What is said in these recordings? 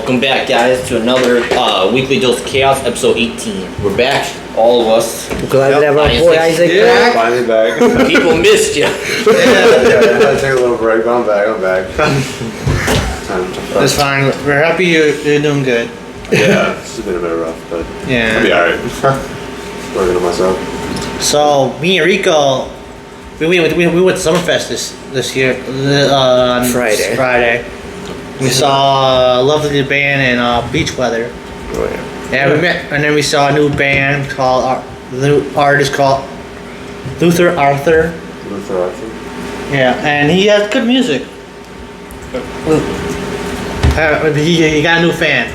Welcome back, guys, to another Weekly Dose of Chaos, episode 18. We're back, all of us. Glad to have our boy Isaac back. Finally back. People missed you. Yeah, I had to take a little break, but I'm back. That's fine. We're happy you're doing good. Yeah, it's been a bit rough, but Yeah. I'll be alright. Working on myself. So me and Rico, we went to Summerfest this year on Friday. We saw Lovely Band and Beach Weather. Oh, yeah. Yeah, we met, and then we saw a new band called the new artist called Luther Arthur. Yeah, and he has good music. He got a new fan.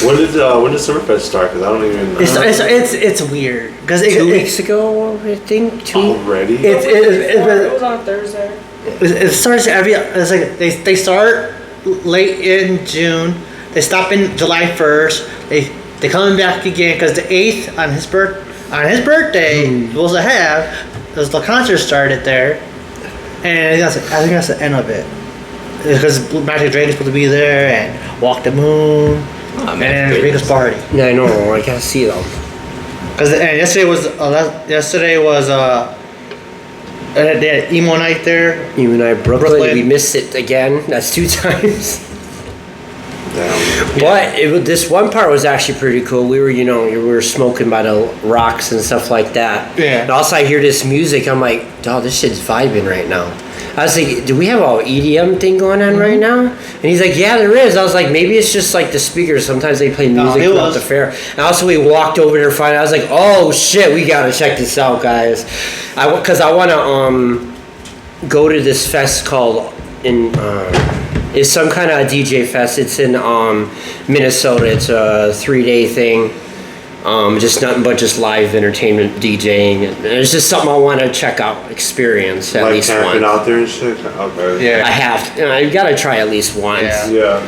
When did Summerfest start? Because I don't even know. It's weird because 2 weeks ago, I think. Already? It was on Thursday. It starts it's like they start late in June. They stop in July 1st. They coming back again because the 8th on his birthday supposed to have because the concert started there, and I think that's the end of it because Magic Dragon is supposed to be there and Walk the Moon and then Rico's party. Yeah, I know. I gotta see them. Because yesterday was they had emo night there. You and I, Brooklyn, we missed it again. That's 2 times. Damn. But this one part was actually pretty cool. We were smoking by the rocks and stuff like that. Yeah. And also I hear this music. I'm like, dog, this shit's vibing right now. I was like, do we have an EDM thing going on right now? And he's like, yeah, there is. I was like, maybe it's just like the speakers. Sometimes they play music throughout the fair. And also we walked over there finally. I was like, oh shit, we gotta check this out, guys. Because I want to go to this fest called it's some kind of DJ fest. It's in Minnesota. It's a 3-day thing. Just nothing but just live entertainment DJing. And it's just something I want to check out, experience at least once. Out there and shit? Okay. Yeah. I have. I gotta try at least once. Yeah.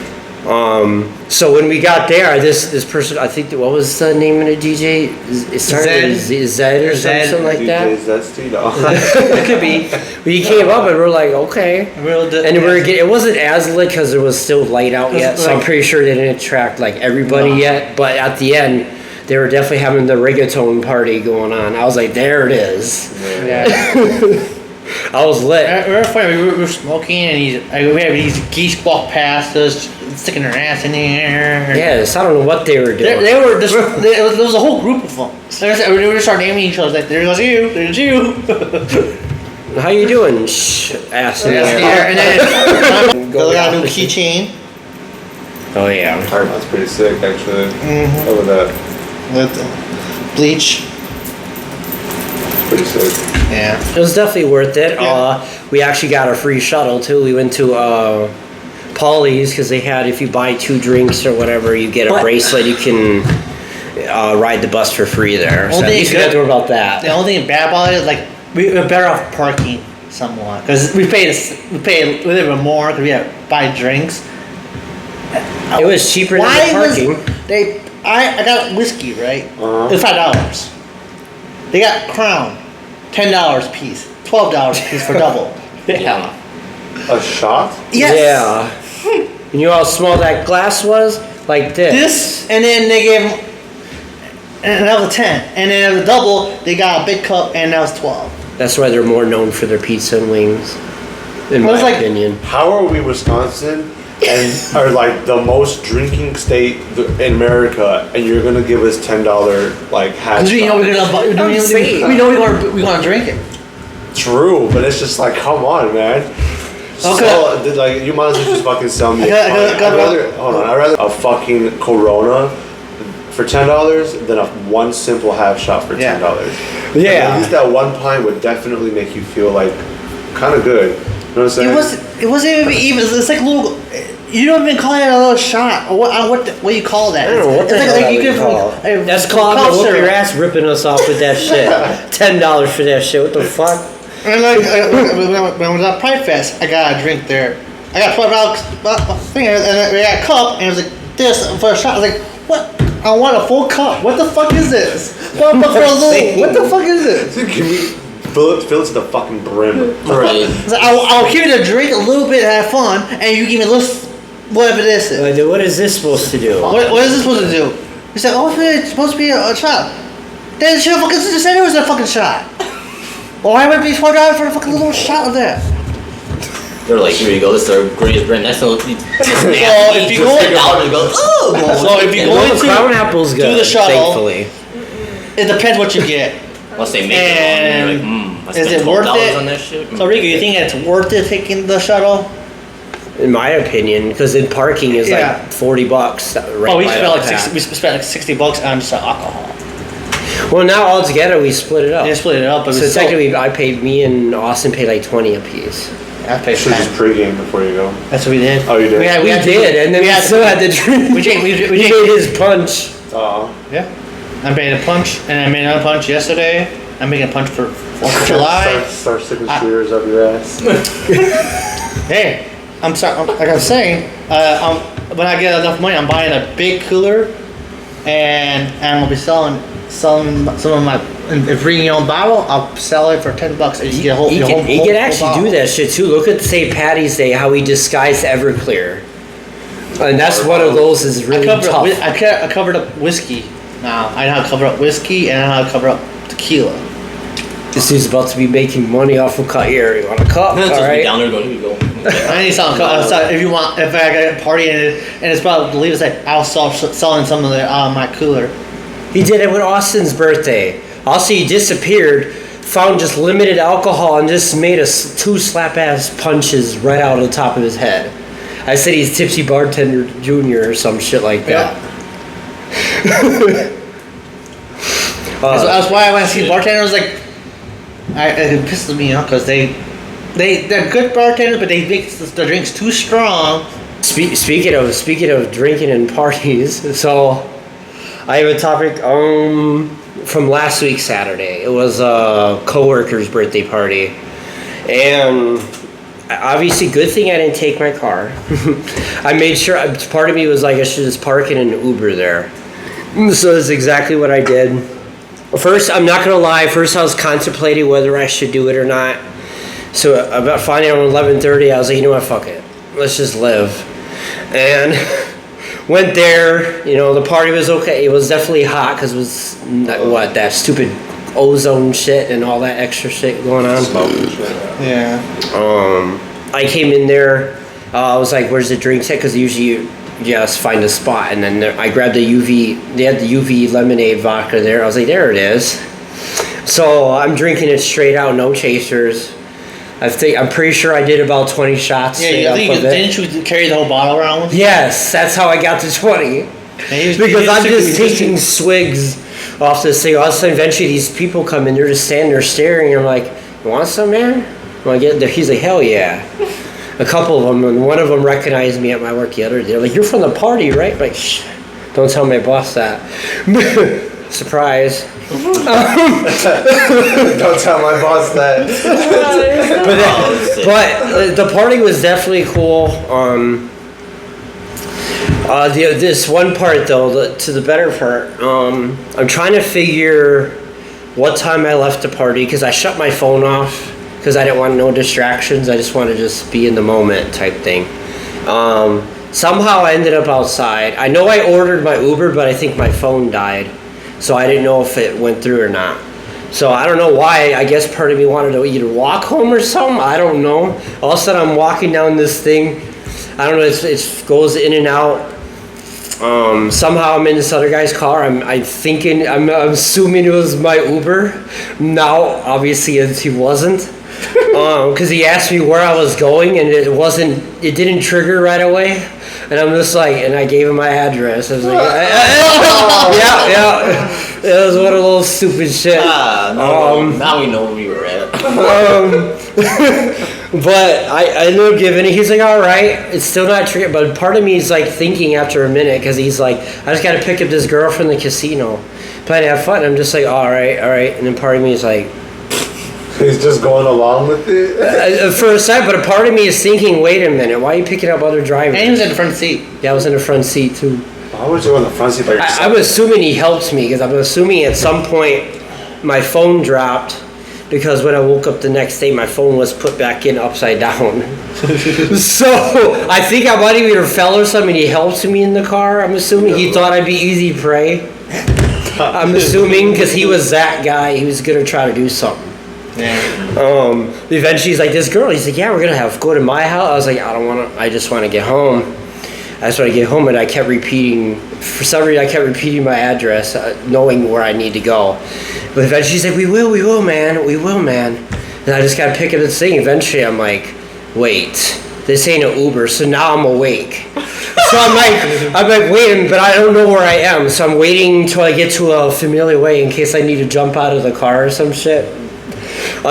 So when we got there, this person, I think, what was the name of the DJ? It started with Zed or something like that. Zesty, no. It could be. He came up and we're like, okay. It wasn't as lit because it was still light out yet, so I'm pretty sure they didn't attract like everybody yet. But at the end, they were definitely having the reggaeton party going on. I was like, there it is. Yeah. I was lit. We were smoking, and we had these geese walk past us, sticking their ass in the air. Yes, I don't know what they were doing. They were just. There was a whole group of them. They were just starting naming each other. Like, there's you, there's you. How you doing? Shh, ass in the air. And then they got a new keychain. Oh yeah. That's pretty sick, actually. Mm-hmm. Over that. With bleach. It's pretty sick. Yeah. It was definitely worth it. Yeah. We actually got a free shuttle too. We went to Paulie's because they had, if you buy 2 drinks or whatever, you get a bracelet. You can ride the bus for free there. So at least we got to worry about that. The only thing bad about it, like we're better off parking somewhat because we paid a little bit more because we had to buy drinks. It was cheaper than the parking. I got whiskey, right? Uh-huh. It's $5. They got Crown, $10 a piece, $12 a piece for double. Yeah. A shot? Yes. Yeah. And you know how small that glass was? Like this. And then they gave them, and that was 10. And then as a double, they got a big cup, and that was 12. That's why they're more known for their pizza and wings, in my opinion. How are we Wisconsin and are like the most drinking state in America, and you're gonna give us $10 like half? Because we know we're gonna drink it. True, but it's just like, come on, man. Okay. Like, you might as well just fucking sell me. I'd rather a fucking Corona for $10 than one simple half shot for $10. Yeah. At least that one pint would definitely make you feel like kind of good. You know what I'm saying? It wasn't even. It's like little. You don't even call it a little shot. Or what do you call that? I don't know what the hell you call it. That's called whoop your ass ripping us off with that shit. $10 for that shit. What the fuck? And like when I was at Pride Fest, I got a drink there. I got $12 thing, and I got a cup, and it was like this for a shot. I was like, what? I want a full cup. What the fuck is this? What the fuck is this? Give me fill it to the fucking brim. Right. So I'll give you the drink a little bit, have fun, and you give me a little What if it isn't? What is this supposed to do? What is this supposed to do? He said, oh, it's supposed to be a shot. Then it should have fucking just said it was a fucking shot. Why would it be $4 for a fucking little shot of that? They're like, here you go, this is our greatest brand. That's no. So if you go So if you go into Crown Apple's good, do the shuttle, thankfully. It depends what you get. Once they make it, and you're like, I is spent it worth $12 it? on that shit. So Rico, you think it's worth it taking the shuttle? In my opinion, because in parking is Yeah. like $40. Right Oh, we by spent the like path. $60 on just alcohol. Well, now all together we split it up. Yeah, split it up, but So technically, me and Austin paid like 20 apiece. I paid Should just 10. pregame before you go. That's what we did. Oh, you did? We did, and then we still had to drink. We drank. He made his punch. Yeah. I made a punch, and I made another punch yesterday. I'm making a punch for 4th of July. Start sticking spears up your ass. Hey, I'm sorry. Like I'm saying, when I get enough money, I'm buying a big cooler, and I'll be selling some of my. If you bring your own bottle, I'll sell it for $10. And you get a whole. He whole can actually bottle. do that shit too. Look at St. Patty's Day, how he disguised Everclear. And that's one of those is really tough. I covered up whiskey. Now I know how to cover up whiskey, and I know how to cover up tequila. This dude's about to be making money off of cut here. You want a cup? Just All be right. down there going, here you go. I need something. If you want, if I got a party and it's about to leave, it's like I'll selling some of the my cooler. He did it with Austin's birthday. Also, he disappeared, found just limited alcohol, and just made us 2 slap-ass punches right out of the top of his head. I said he's Tipsy Bartender Jr. or some shit like that. That's why when I see bartenders, like, it pisses me off because they're good bartenders, but they make the drinks too strong. Speaking of drinking and parties, so I have a topic from last week Saturday. It was a coworker's birthday party, and obviously good thing I didn't take my car. I made sure. Part of me was like I should just park in an Uber there. So that's exactly what I did. First, I'm not gonna lie. First, I was contemplating whether I should do it or not. So about finally around 11:30, I was like, you know what, fuck it, let's just live. And went there. You know, the party was okay. It was definitely hot because it was that stupid ozone shit and all that extra shit going on. Yeah. I came in there. I was like, "Where's the drinks at?" Because usually you just find a spot, and then I grabbed the UV. They had the UV lemonade vodka there. I was like, "There it is." So I'm drinking it straight out, no chasers. I'm pretty sure I did about 20 shots. Yeah, didn't you carry the whole bottle around with you? Yes, that's how I got to 20. Because I'm just taking swigs off this thing. All of a sudden, eventually, these people come in. They're just standing there staring. I'm like, "You want some, man?" I get there. He's like, "Hell yeah!" A couple of them, and one of them recognized me at my work the other day. They're like, "You're from the party, right?" I'm like, shh, don't tell my boss that. Surprise. Don't tell my boss that. But the party was definitely cool. This one part though, to the better part, I'm trying to figure what time I left the party because I shut my phone off because I didn't want no distractions. I just want to just be in the moment type thing. Somehow I ended up outside. I know I ordered my Uber, but I think my phone died, so I didn't know if it went through or not. So I don't know why. I guess part of me wanted to either walk home or something. I don't know. All of a sudden I'm walking down this thing. I don't know. It goes in and out. Somehow I'm in this other guy's car. I'm assuming it was my Uber. Now, obviously, he wasn't. Because he asked me where I was going, and it didn't trigger right away. And I'm just like, and I gave him my address. I was like, yeah. It was one of those stupid shit. Now we know where we were at. But I ended up giving it. He's like, all right. It's still not triggered. But part of me is like thinking after a minute because he's like, I just got to pick up this girl from the casino. Plan to have fun. I'm just like, all right. And then part of me is like, he's just going along with it. For a second, but a part of me is thinking, wait a minute, why are you picking up other drivers? And he was in the front seat. Yeah, I was in the front seat too. Why would you go in the front seat by yourself? I'm assuming he helped me because I'm assuming at some point my phone dropped because when I woke up the next day, my phone was put back in upside down. So I think I might have either fell or something. He helped me in the car. I'm assuming he thought I'd be easy prey. I'm assuming because he was that guy. He was gonna try to do something. Yeah. Eventually, he's like, this girl. He's like, yeah, we're gonna go to my house. I was like, I don't want to. I just want to get home. I just want to get home, and I kept repeating. For some reason, I kept repeating my address, knowing where I need to go. But eventually, she's like, we will, man. And I just gotta pick up this thing. Eventually, I'm like, wait, this ain't an Uber. So now I'm awake. So I'm like, waiting, but I don't know where I am. So I'm waiting until I get to a familiar way in case I need to jump out of the car or some shit.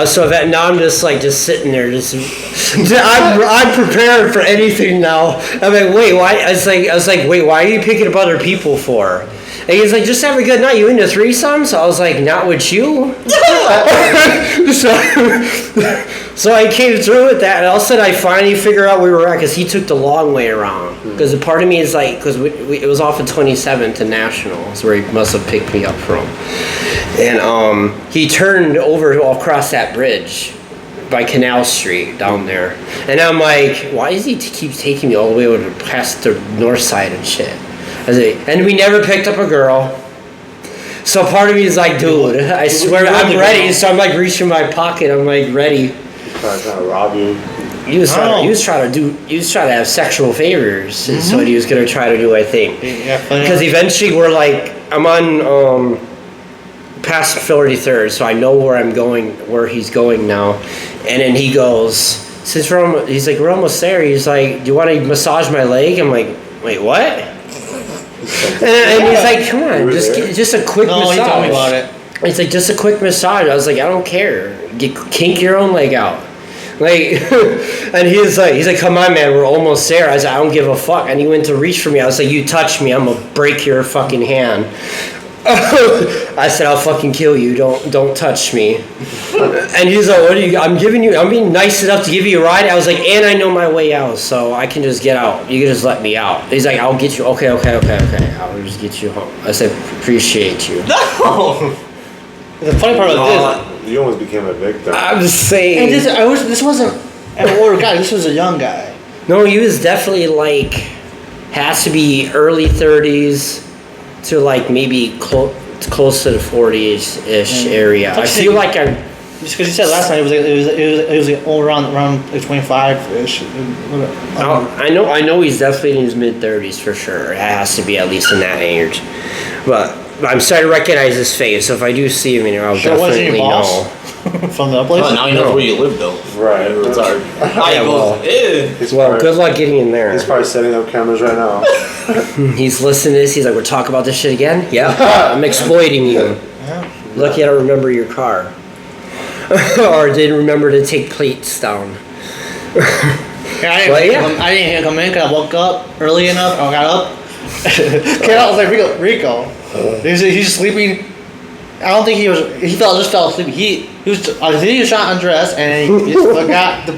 So that now I'm just sitting there, I'm prepared for anything now. I'm like, wait, why? I was like, wait, why are you picking up other people for? And he's like, just have a good night. You into threesomes? So I was like, not with you. So I came through with that, and all of a sudden I finally figured out where we were at because he took the long way around. Because a part of me is like, because it was off of 27th and National, is where he must have picked me up from. And he turned over across that bridge by Canal Street down there. And I'm like, why does he keep taking me all the way over past the north side and shit? I was like, and we never picked up a girl. So part of me is like, dude, I swear I'm ready. So I'm like reaching my pocket. I'm like ready. Trying to rob you. He was trying to have sexual favors. Is what he was gonna try to do, I think. Because eventually we're like, I'm on past 33rd, so I know where I'm going, where he's going now. And then he goes, he's like, we're almost there. He's like, do you want to massage my leg? I'm like, wait, what? And he's like, come on, just a quick massage. No, he told me about it. It's like, just a quick massage. I was like, I don't care. Kink your own leg out. Like, and he's like, come on, man, we're almost there. I was like, I don't give a fuck. And he went to reach for me. I was like, you touch me, I'm gonna break your fucking hand. I said, I'll fucking kill you. Don't touch me. And he's like, I'm being nice enough to give you a ride. I was like, and I know my way out, so I can just get out. You can just let me out. He's like, I'll get you. Okay. I'll just get you home. I said, appreciate you. No. The funny part about this, you almost became a victim. I'm just saying. and this wasn't an older guy. This was a young guy. No, he was definitely like, has to be early 30s to like maybe close to the 40s-ish area. I feel like I'm... Just because you said last night it was like all around like 25-ish. I know he's definitely in his mid-30s for sure. It has to be at least in that age. But I'm starting to recognize his face, so if I do see him in here, I'll definitely know. From the place? Well, now he knows where you live, though. Right. It's hard. Well, good luck getting in there. He's probably setting up cameras right now. He's listening to this. He's like, we're talking about this shit again? Yeah. I'm exploiting you. Yeah. Lucky I don't remember your car. Or didn't remember to take plates down. I didn't come in because I woke up early enough. I got up. Came out, I was like, Rico. He's just sleeping. I don't think he just fell asleep. He was trying to undress and he forgot to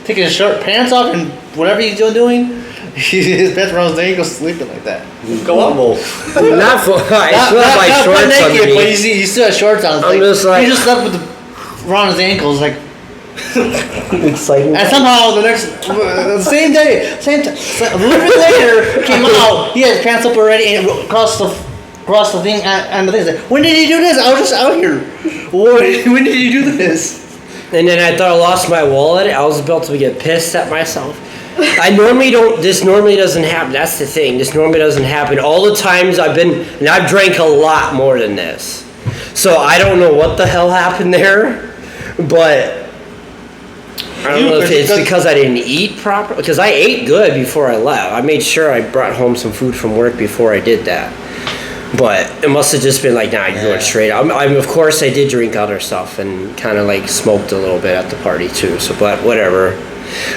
take his pants off and whatever he's doing. His pants around his ankles, sleeping like that. Go on, Wolf. Not full. I still have my shorts naked, underneath. but he still has shorts on. I'm just like, he just slept with around his ankles, like. Exciting. And somehow the same day, a little bit later, came out. He had his pants up already and across the thing, and the thing is like, when did he do this? I was just out here. When did he do this? And then I thought I lost my wallet. I was about to get pissed at myself. This normally doesn't happen. That's the thing. This normally doesn't happen. All the times and I've drank a lot more than this. So I don't know what the hell happened there, but I don't know if it's because I didn't eat properly. Because I ate good before I left. I made sure I brought home some food from work before I did that. But it must have just been like, nah, you're going straight. Of course, I did drink other stuff and kind of like smoked a little bit at the party too. So, but whatever.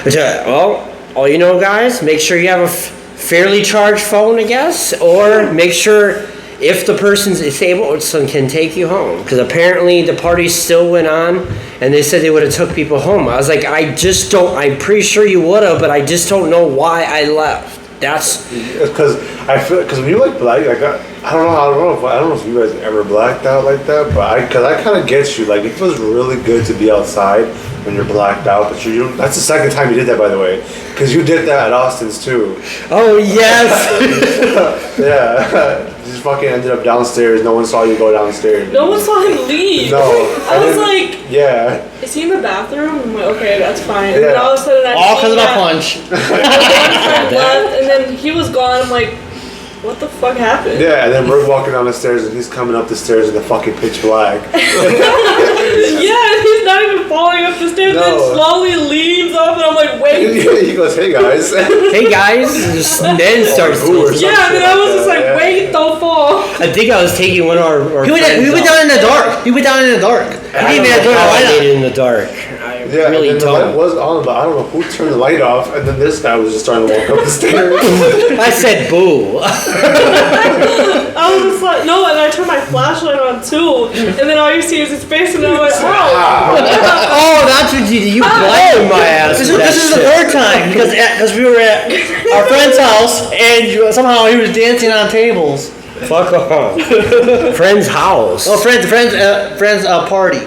Well, all you know, guys, make sure you have a fairly charged phone, I guess, or make sure if the person's disabled, someone can take you home. Because apparently the party still went on, and they said they would have took people home. I was like, I'm pretty sure you would have, but I just don't know why I left. That's Because when you like black, like I don't know if you guys ever blacked out like that, but I kind of get you. Like it feels really good to be outside when you're blacked out, but you that's the second time you did that, by the way, because you did that at Austin's too. oh yes. Yeah, just fucking ended up downstairs. No one saw you go downstairs. No one saw him leave. No, I was like, yeah. is he in the bathroom? I'm like, okay, that's fine. And Yeah. then all of a sudden, All because of my punch. one friend left, and then he was gone. I'm like, what the fuck happened? Yeah, and then we're walking down the stairs, and he's coming up the stairs in the fucking pitch black. Yeah, he's not even falling up the stairs, and then No. slowly leaves up, and I'm like, wait. He goes, "Hey guys." Hey guys, and then starts. Or some Yeah, and then I was just like, yeah. wait, don't fall. I think I was taking one of our He went friends down in the out. dark. He went down in the dark. He I didn't don't even know how I have made to it in the dark. I Yeah, really and then the light don't. was on, but I don't know who turned the light off, and then this guy was just starting to walk up the stairs. I said boo. I was just like, no, and I turned my flashlight on too, and then all you see is his face, and I'm like, oh. Oh, that's what you did. You blinded my ass. This with that is the shit. third time because we were at our friend's house and somehow he was dancing on tables. Fuck off. Friend's house. Oh, friend's party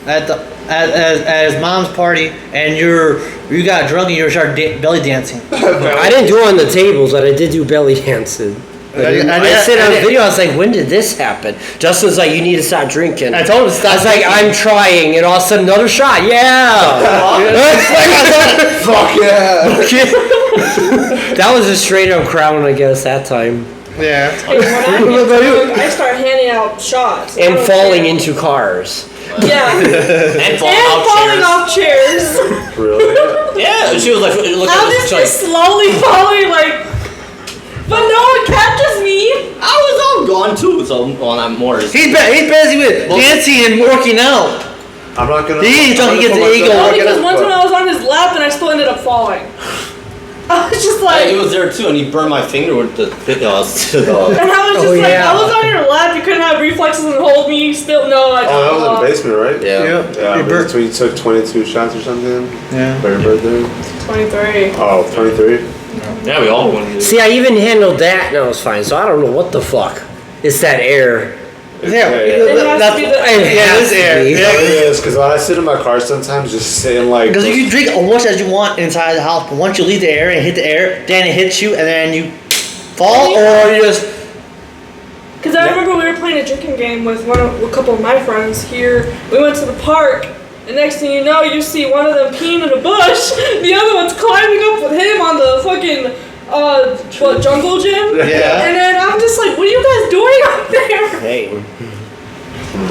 at his mom's party, and you got drunk and you started belly dancing. I didn't do it on the tables, but I did do belly dancing. I said on the video, I was like, when did this happen? Justin's like, you need to stop drinking. I told him to stop I was like, drinking. I'm trying, and all of a sudden, another shot. Yeah. Fuck yeah! That was a straight up crown, I guess, that time. Yeah. Hey, when I get drunk, I start handing out shots. I And don't falling care. into cars. Yeah. And falling And off falling chairs. off chairs. Really? Yeah, she was like, look I'm at this just like, slowly falling, like, but no one catches me. I was all gone too, so well, not more. He's busy with dancing and working out. I'm not gonna. He I'm gets gonna the put ego. myself- No, because but- once when I was on his lap, and I still ended up falling. I was just like, He was there too, and he burned my finger with the and I was just Oh, like, yeah. I was on your lap. You couldn't have reflexes and hold me. Still, no, I Oh, that was in the basement, right? Yeah. Yeah, but so you took 22 shots or something Yeah. for your birthday? 23. Oh, 23? Yeah, we all went. See, I even handled that, and I was fine, so I don't know what the fuck. It's that air. Yeah. It has to be the- Yeah, this air. Yeah, it is, because when I sit in my car sometimes, just sitting like. Because you can drink as much as you want inside the house, but once you leave the air and hit the air, then it hits you, and then you fall, or you just. Because I remember we were playing a drinking game with a couple of my friends here. We went to the park, and next thing you know, you see one of them peeing in a bush, the other one's climbing up with him on the fucking jungle gym. Yeah. And then I'm just like, what are you guys doing up there? Hey.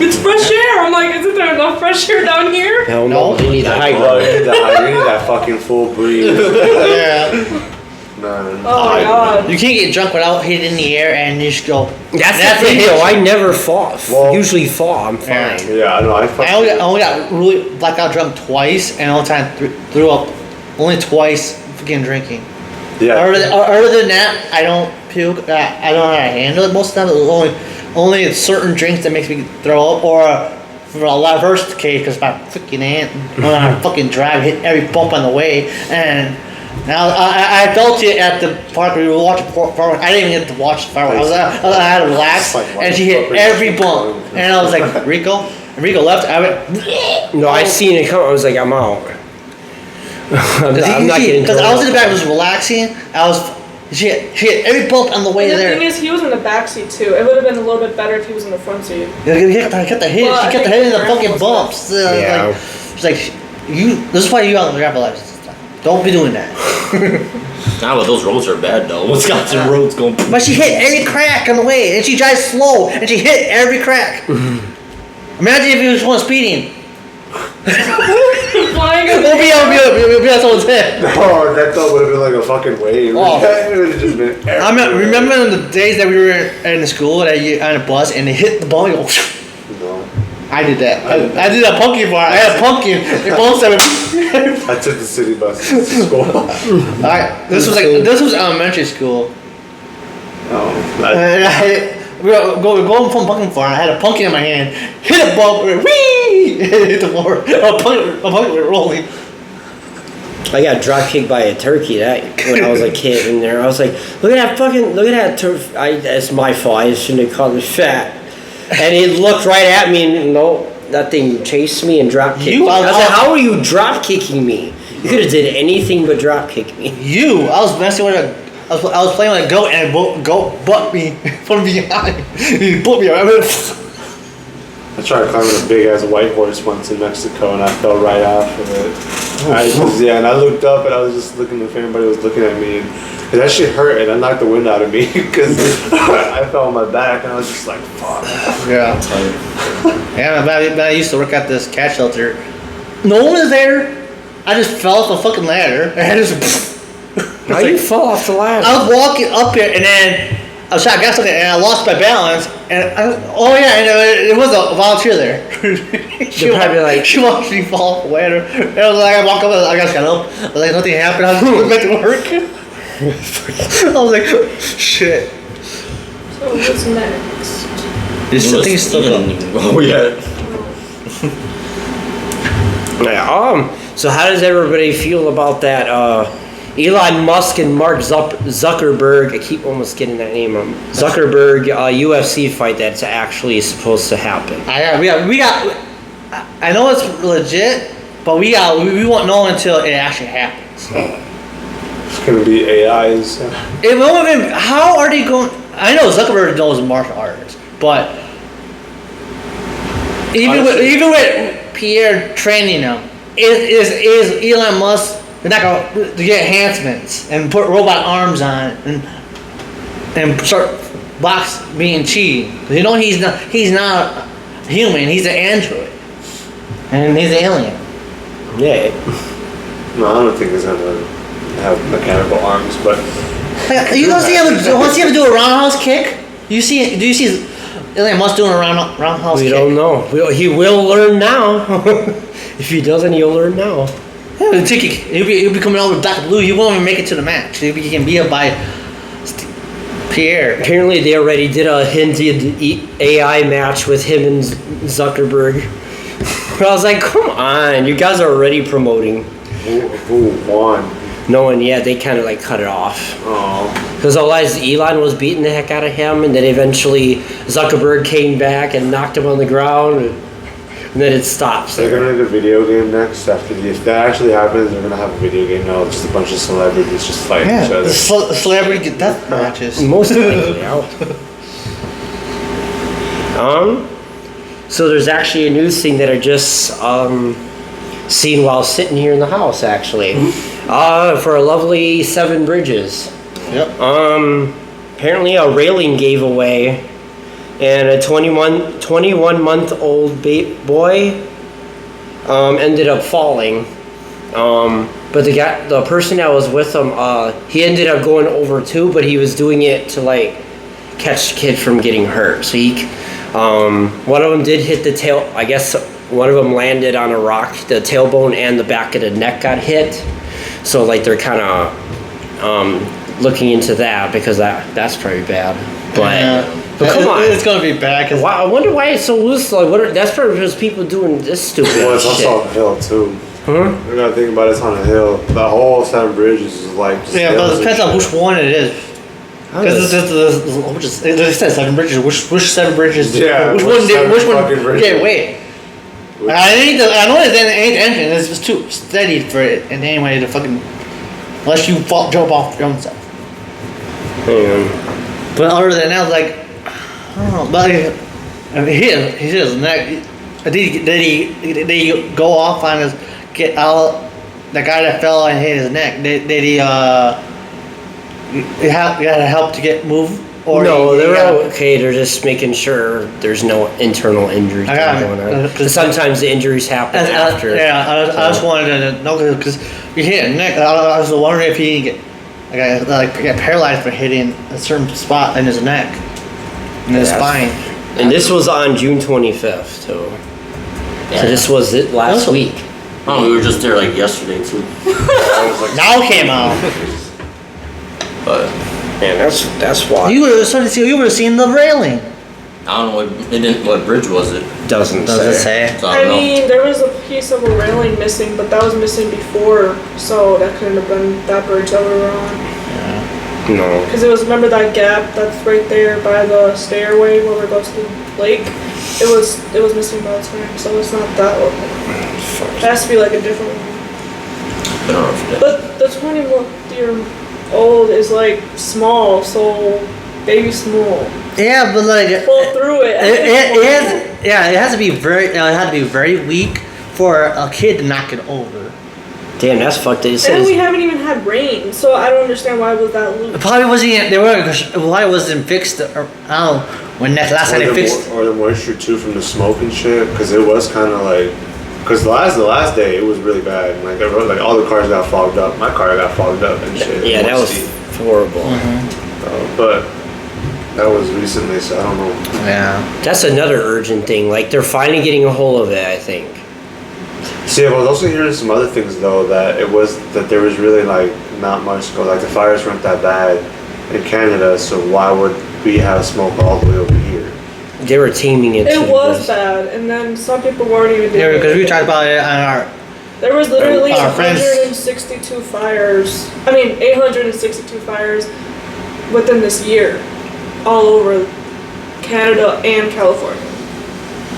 It's fresh air. I'm like, isn't there enough fresh air down here? Hell no. You need the high Oh, you ground. need that fucking full breeze. Yeah. Man. Oh my god. You can't get drunk without hitting the air, and you just go. That's the thing, it. though. I never fall. Well- Usually fall. I'm Yeah. fine. Yeah, I know. I only got really blackout drunk twice, and all the time threw up only twice freaking drinking. Yeah. Other than that, I don't puke. I don't know how to handle it. Most of the time, it's only certain drinks that makes me throw up, or for a lot of first case, because my freaking aunt went on a fucking drive, hit every bump on the way, and now I felt it at the park. We were watching fireworks. I didn't even get to watch the fireworks. I had to relax, and she hit every bump, and I was like, Rico. And Rico left. I went. No, I seen it come. I was like, I'm out. I'm not getting Because I was in the drunk. back, just relaxing. She hit every bump on the way And the there. thing is, he was in the back seat too. It would have been a little bit better if he was in the front seat. I kept the hit. Well, I She kept the think hit in the grandpa fucking was bumps. Yeah. Like, she's like, you. This is why you on the grandpa license. Don't be doing that. Nah, but those roads are bad though. Wisconsin roads going. But she hit every crack on the way, and she drives slow, and she hit every crack. Imagine if he was going speeding. Flying in the It'll be on someone's head. Oh, that thought would have been like a fucking wave. Oh. It would have just been. I remember the days that we were in the school that you on a bus, and they hit the ball. You go, No. I did that. I did a pumpkin bar. I had a pumpkin. They both said, I took the city bus to school. this was elementary school. Oh, And we were going from pumpkin farm. I had a pumpkin in my hand. Hit a bump. Whee! Hit the floor. A pumpkin was rolling. I got drop kicked by a turkey that when I was a kid in there. I was like, look at that turkey. It's my fault. I shouldn't have called it fat. And he looked right at me and that thing chased me and drop kicked me. I was like, how are you drop kicking me? You could have did anything but drop kick me. I was messing with I was playing with a goat and a goat butt me from behind. He put me around. I tried climbing a big ass white horse once in Mexico and I fell right off of it. And I looked up and I was just looking if anybody was looking at me, and that shit hurt and I knocked the wind out of me because I fell on my back and I was just like, fuck. Yeah. Yeah, but I used to work at this cat shelter. No one was there. I just fell off the fucking ladder and I just. How you fall off the ladder? I was walking up here and then I was trying to get something and I lost my balance and it was a volunteer there. she watched me fall off the ladder and I was like, I walked up and I just got up. I was like, nothing happened. I was going back to work. I was like, shit. So what's next? This thing's still going. Oh yeah. So how does everybody feel about that? Elon Musk and Mark Zuckerberg. I keep almost getting that name wrong. Zuckerberg UFC fight that's actually supposed to happen. We got. I know it's legit, but we won't know until it actually happens. It's gonna be AIs. It won't even. How are they going? I know Zuckerberg knows martial arts, but even with Pierre training him, is Elon Musk? They're not going to get enhancements and put robot arms on and start box being cheating. You know he's not human. He's an android, and he's an alien. Yeah. No, I don't think he's gonna have mechanical arms, but You don't see him. Once he ever do a roundhouse kick, do you see Elon Musk doing a roundhouse kick? We don't know. He will learn now. If he doesn't, he'll learn now. Yeah, he'll be coming out with Dr. Blue. He won't even make it to the match. He can be up by Pierre. Apparently, they already did a hinted AI match with him and Zuckerberg. But I was like, come on, you guys are already promoting. Who won? No one yet. They kind of like cut it off. Oh. Because otherwise, Elon was beating the heck out of him, and then eventually Zuckerberg came back and knocked him on the ground. And then it stops. They're gonna make a video game next after the. If that actually happens, they're gonna have a video game now. Just a bunch of celebrities just fighting each other. Celebrity death matches. Most likely out. So there's actually a news thing that I just seen while sitting here in the house. Actually, for a lovely 7 Bridges. Yep. Apparently a railing gave away. And a 21-month-old boy ended up falling. But the person that was with him, he ended up going over too, but he was doing it to like catch the kid from getting hurt. So one of them did hit the tail. I guess one of them landed on a rock. The tailbone and the back of the neck got hit. So like they're kind of looking into that because that's pretty bad. But come on, it's gonna be bad. Cause I wonder why it's so loose. Like, that's probably because people doing this stupid shit. Well, it's also on a hill too. Huh? You gotta think about it, it's on a hill. The whole 7 Bridges is like. Just yeah, but it depends on which one it is. Because they said 7 Bridges. Which 7 Bridges? Yeah. Which one? Yeah, wait. I know it ain't the engine. It's just too steady for it in any way to fucking. Unless you jump off your own stuff. But other than that, like. I don't know, but he hit his neck. Did he go off on his get out? The guy that fell and hit his neck. Did he got help to get moved? Or no, they're okay. They're just making sure there's no internal injuries going on. Sometimes the injuries happen after. Yeah, I just wanted to know because you hit a neck. I was wondering if he didn't get paralyzed for hitting a certain spot in his neck. In his spine. And this was on June 25th, too. Yeah. So this was it last week. Oh, we were just there like yesterday, too. Now it came out. But, man, that's why. You would have seen the railing. I I don't know what bridge was it. Doesn't say. So I I don't know. mean, there was a piece of a railing missing, but that was missing before, so that couldn't have been that bridge that we were on. No. Because it was, remember that gap that's right there by the stairway where it goes to the lake? It was missing by the time, so it's not that one. It has to be like a different one. I don't know if it But the 20-year-old is like small, so baby small. Yeah, but like Pull through it. it has to be very weak for a kid to knock it over. Damn, that's fucked. It And says we haven't even had rain, so I don't understand why was that loose. It probably wasn't fixed. Or, I don't know when that last time they fixed. Or the moisture too from the smoke and shit, because it was kind of like, because the last day it was really bad. Like all the cars got fogged up. My car got fogged up and shit. yeah, that was horrible. But that was recently, so I don't know. Yeah. That's another urgent thing. Like they're finally getting a hold of it. I think. See, I was also hearing some other things though that there was really like not much go. Like the fires weren't that bad in Canada, so why would we have smoke all the way over here? They were taming it. It to was this. bad, and then some people weren't even doing Yeah, because we it. talked about it on our. There was literally Our friends- 162 fires. I mean, 862 fires within this year, all over Canada and California.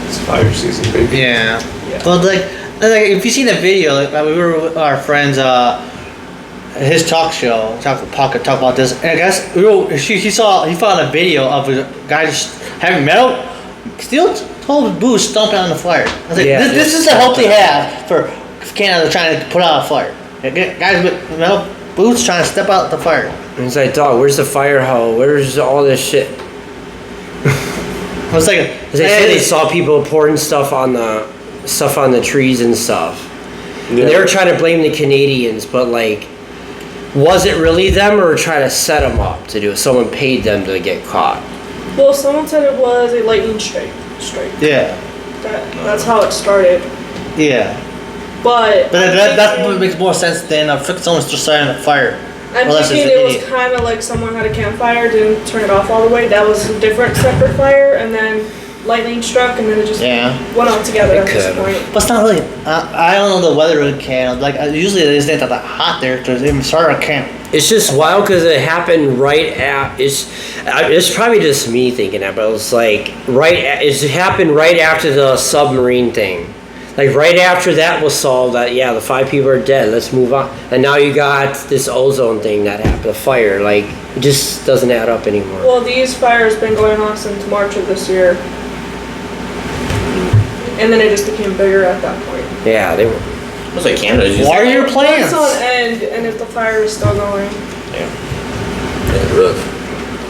It's fire season, baby. Yeah. Yeah. Well, like if you see the video, like we were with our friends, his talk show, talk about this. And I guess he found a video of a guy just having metal, steel told boots stomping on the fire. I was like, Yeah, this is the help they have for Canada trying to put out a fire. Guys with metal boots trying to step out the fire. And it's like, dog, where's the fire hose? Where's all this shit? I was like, They said they saw people pouring stuff on the trees and stuff. And they were trying to blame the Canadians, but like, was it really them or try to set them up to do it? Someone paid them to get caught. Well, someone said it was a lightning strike. Yeah. That's how it started. Yeah. But That what makes more sense than someone's just starting a fire. I'm Well, that's thinking just an it was idiot. kind of like someone had a campfire, didn't turn it off all the way. That was a different separate fire, and then lightning struck, and then it just Yeah. went out together at this could've. point. But it's not really. I don't know the weather in Canada. Like usually it isn't that hot there to even start a camp. It's just wild because it happened right at. It's probably just me thinking that, but it was like it happened right after the submarine thing. Like right after that was solved, that the 5 people are dead. Let's move on. And now you got this ozone thing that happened, the fire. Like it just doesn't add up anymore. Well, these fires been going on since March of this year, and then it just became bigger at that point. Yeah, they were. It was like Canada's just What are your It's plans? on end, and if the fire is still going,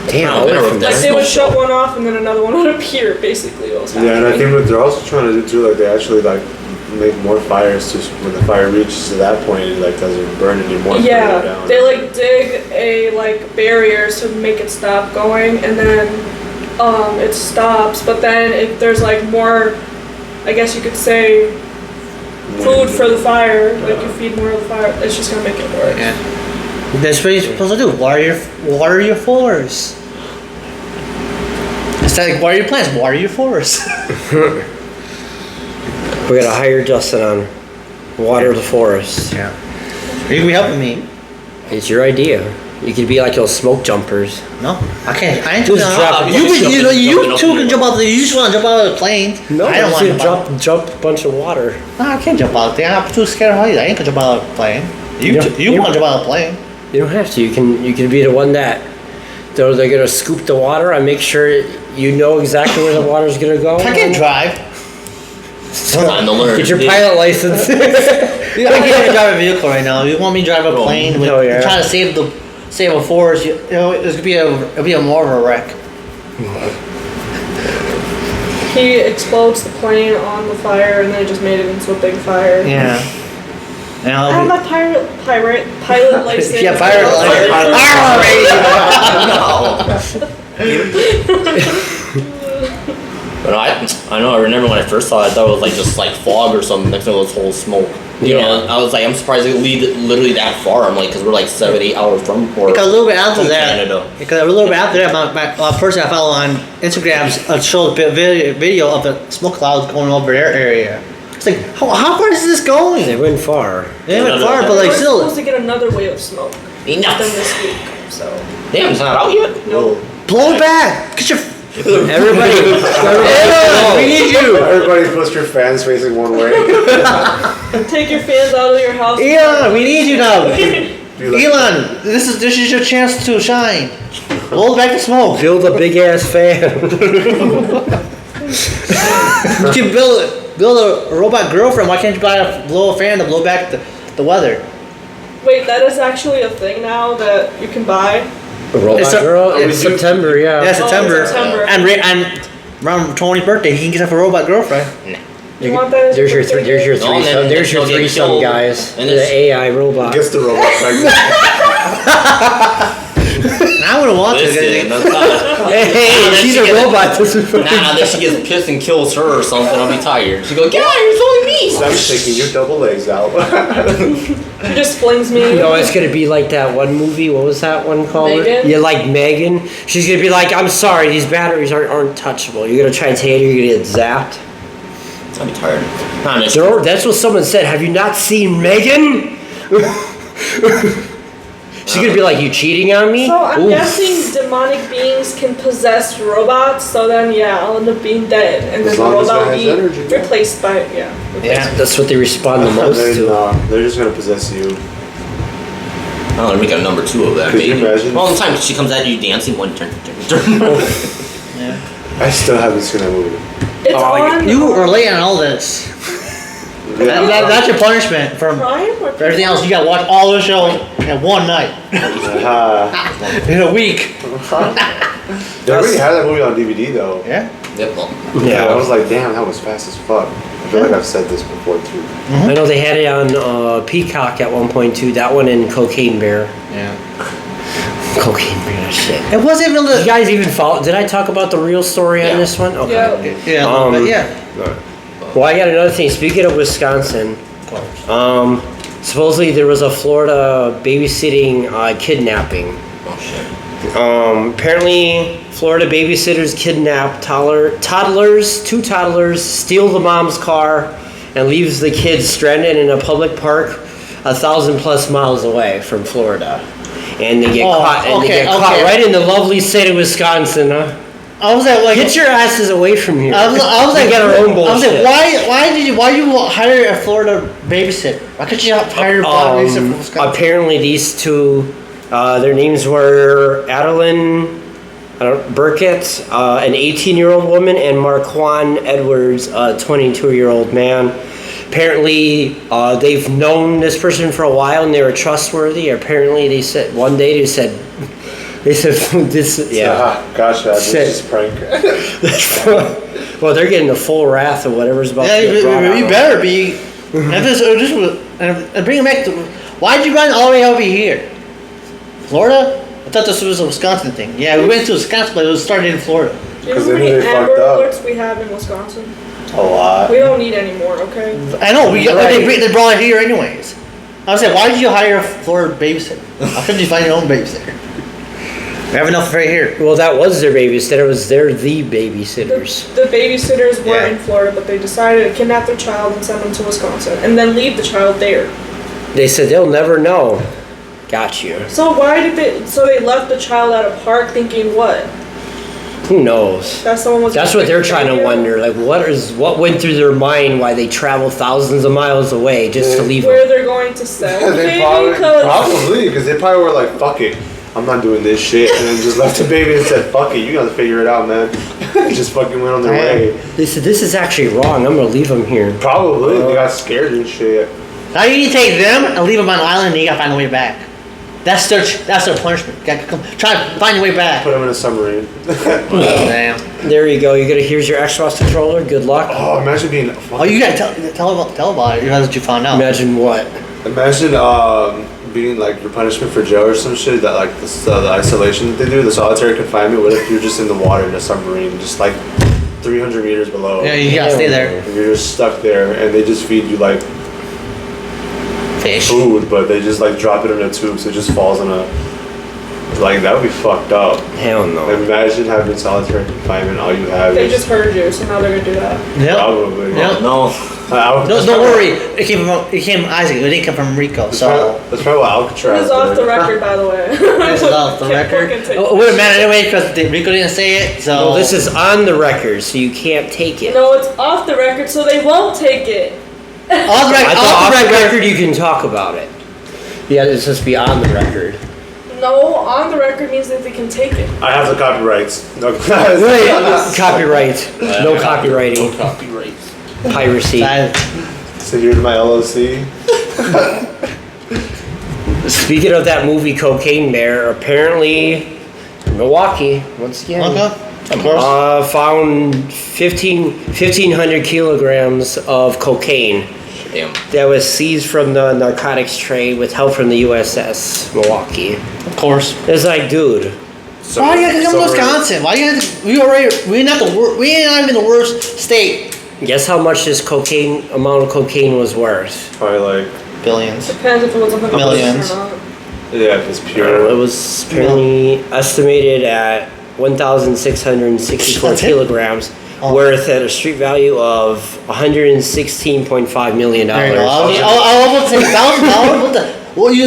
Damn, Wow, I went they're from like like that. they would shut one off, and then another one would appear. Basically, what was happening. Yeah, and I think what they're also trying to do too, like they actually like make more fires to when the fire reaches to that point, it like doesn't burn anymore. further Yeah, down. they like dig a like barrier to make it stop going, and then it stops. But then if there's like more, I guess you could say, food for the fire, like you feed more of the fire, it's just gonna make it worse. Yeah. That's what you're supposed to do. Water your forests. It's like water your plants. Water your forests. We gotta hire Justin on water the forest. Yeah. You can be helping me. It's your idea. You could be like those smoke jumpers. No, I can't. I ain't Just jumping drop out. it. You two can jump out. You just want to jump out of the plane. No, I don't want to jump. jump a bunch of water. No, I can't jump out there. I'm too scared of heights. I ain't gonna jump out of the plane. You want to jump out of the plane? You don't have to. You can be the one that they're gonna scoop the water and make sure you know exactly where the water's gonna go. I can't drive. Time to learn. Get your dude. pilot license. I can't even drive a vehicle right now. You want me to drive a plane? With, hell yeah. You're trying to save a forest. You know, it's gonna be a more of a wreck. He explodes the plane on the fire, and then it just made it into a big fire. Yeah. And I have my pilot license. Yeah, pirate license. But no, I know. I remember when I first saw it, I thought it was like just like fog or something. Next thing it was whole smoke. You know, I was like, I'm surprised it lead literally that far. I'm like, because we're like 7-8 hours from Because a little bit after that, Canada. because a little bit after that, my person I follow on Instagram showed a video of the smoke clouds going over their area. It's like, how far is this going? They went far. They went far, but We're like still. supposed to get another wave of smoke Enough. within this week. So Damn, it's not out yet. no. Blow it back! Get your. Everybody, We need you! Everybody puts your fans facing one way. Take your fans out of your house. Elon, we need you now! Be like, Elon, this is your chance to shine. Blow back the smoke. build a big ass fan. You can build a robot girlfriend. Why can't you blow a fan to blow back the weather? Wait, that is actually a thing now that you can buy. Robot It's a- girl. we It's do- September, yeah. Yeah, September. September. And around Tony's birthday, he can get himself a robot girlfriend. You want that as There's your birthday there's your No, and threesome. then There's your they'll get threesome, killed. guys. And The it's- AI robot. gets the robot pregnant. I wouldn't want to. Listen, that's not. Hey, she's a robot. This is Nah, then she gets pissed and kills her or something. I'll be tired. She go, get out here, it's only me. Stop shaking your double legs out. She just flings me. You know, it's gonna be like that one movie. What was that one called? Megan? Yeah, like Megan. She's gonna be like, "I'm sorry, these batteries aren't touchable. You're gonna try and take it, you're gonna get zapped." I'll be tired. Nah, man, That's what someone said. Have you not seen Megan? She's gonna be like, "You cheating on me?" So I'm Oof. guessing demonic beings can possess robots. So then, yeah, I'll end up being dead, and then As the long as robot will it be has energy, yeah. replaced by Yeah. That's what they respond the most to. They're just gonna possess you. I'm gonna make a number 2 of that, Could you maybe. imagine? All the time she comes at you dancing, one turn. I still haven't seen that movie. It's Oh, on. You are late on all this. That's your punishment for Prime or everything else. You gotta watch all the shows in one night, in a week. They already had that movie on DVD though. Yeah. Yep, well, Yeah, I was like, damn, that was fast as fuck. I feel like I've said this before too. I know they had it on Peacock at one point too. That one and Cocaine Bear. Yeah. Cocaine Bear, shit. It wasn't even Did you the. guys even follow? Did I talk about the real story on Yeah. this one? Okay. Yeah. Yeah. Um, but yeah. Well, I got another thing. Speaking of Wisconsin, supposedly there was a Florida babysitting kidnapping. oh shit. Apparently, Florida babysitters kidnap toddlers, 2 toddlers, steal the mom's car, and leaves the kids stranded in a public park 1,000+ miles away from Florida. And they get caught. And they get caught right in the lovely state of Wisconsin. Huh? I was like, Get your asses away from here. I was We like, got our own I was bullshit. like, why you hire a Florida babysitter? Why couldn't you hire a babysitter from Wisconsin? Apparently, these 2, their names were Adeline Burkett, an 18-year-old woman, and Marquand Edwards, a 22-year-old man. Apparently, they've known this person for a while, and they were trustworthy. Apparently, they said one day they said this. Yeah. Gosh, that's Shit. just prank. Well, they're getting the full wrath of whatever's about Yeah, to get brought you out. better be. And bring it back to. Why'd you run all the way over here? Florida? I thought this was a Wisconsin thing. Yeah, we went to Wisconsin, but it was started in Florida. Do you know 'Cause how they many knew they Amber fucked up. Alerts we have in Wisconsin? A lot. We don't need any more, okay? I know, Right. they brought it here anyways. I was like, why did you hire a Florida babysitter? How couldn't you find your own babysitter? We have enough right here. Well, that was their babysitter. They're the babysitters. The babysitters were Yeah. in Florida, but they decided to kidnap their child and send them to Wisconsin, and then leave the child there. They said they'll never know. Got you. So why did they? So they left the child at a park, thinking what? Who knows? That someone was. That's gonna what they're pick trying the to baby up? wonder. Like, what went through their mind? Why they travel thousands of miles away just to leave Where them? they're going to sell the They baby? probably, 'Cause- probably, because they probably were like, fuck it, I'm not doing this shit, and then just left the baby and said, fuck it, you gotta figure it out, man. Just fucking went on their way. They said this is actually wrong. I'm gonna leave them here. Probably, they got scared and shit. Now you need to take them and leave them on an island, and you gotta find a way back. That's their punishment. You gotta try to find your way back. Put them in a submarine. Damn. There you go. Here's your Xbox controller. Good luck. Oh, imagine being. Oh, you gotta tell about it. That's what you found out. Imagine what? Imagine being like your punishment for jail or some shit. That like the isolation that they do, the solitary confinement. What if you're just in the water in a submarine, just like 300 meters below. Yeah, you gotta stay there. And you're just stuck there, and they just feed you like Fish. food, but they just like drop it in a tube, so it just falls in a. Like that would be fucked up. Hell no. Imagine having solitary confinement. All you have They is just heard you, so now they're gonna do that. Yep. probably. Yep. No. Don't worry. It came from Isaac. It didn't come from Rico. So That's probably what Alcatraz. This is off the did. record, by the way. this is off the Can't record. fucking take It wouldn't matter anyway because Rico didn't say it. So Well, this is on the record, so you can't take it. No, it's off the record, so they won't take it. off the record. I thought off the record you can talk about it. Yeah, it's supposed to be on the record. No, on the record means that they can take it. I have the copyrights. No, Copyright. No copywriting. No copyrights. Piracy. So here's my LLC. Speaking of that movie Cocaine Bear, apparently Milwaukee, once again, Okay. Of course. found 1,500 kilograms of cocaine Damn. that was seized from the narcotics trade with help from the USS Milwaukee. Of course. It's like, dude, Why you have to come to Wisconsin? Why you have to? We're not even the worst state. guess how much this amount of cocaine was worth? Probably like Billions. Depends if it was 100% Millions. or not. yeah, if it's It pure. was apparently estimated at 1,664 That's it? kilograms, Oh. worth at a street value of $116.5 million. There you go. I was going to say $1,000. What you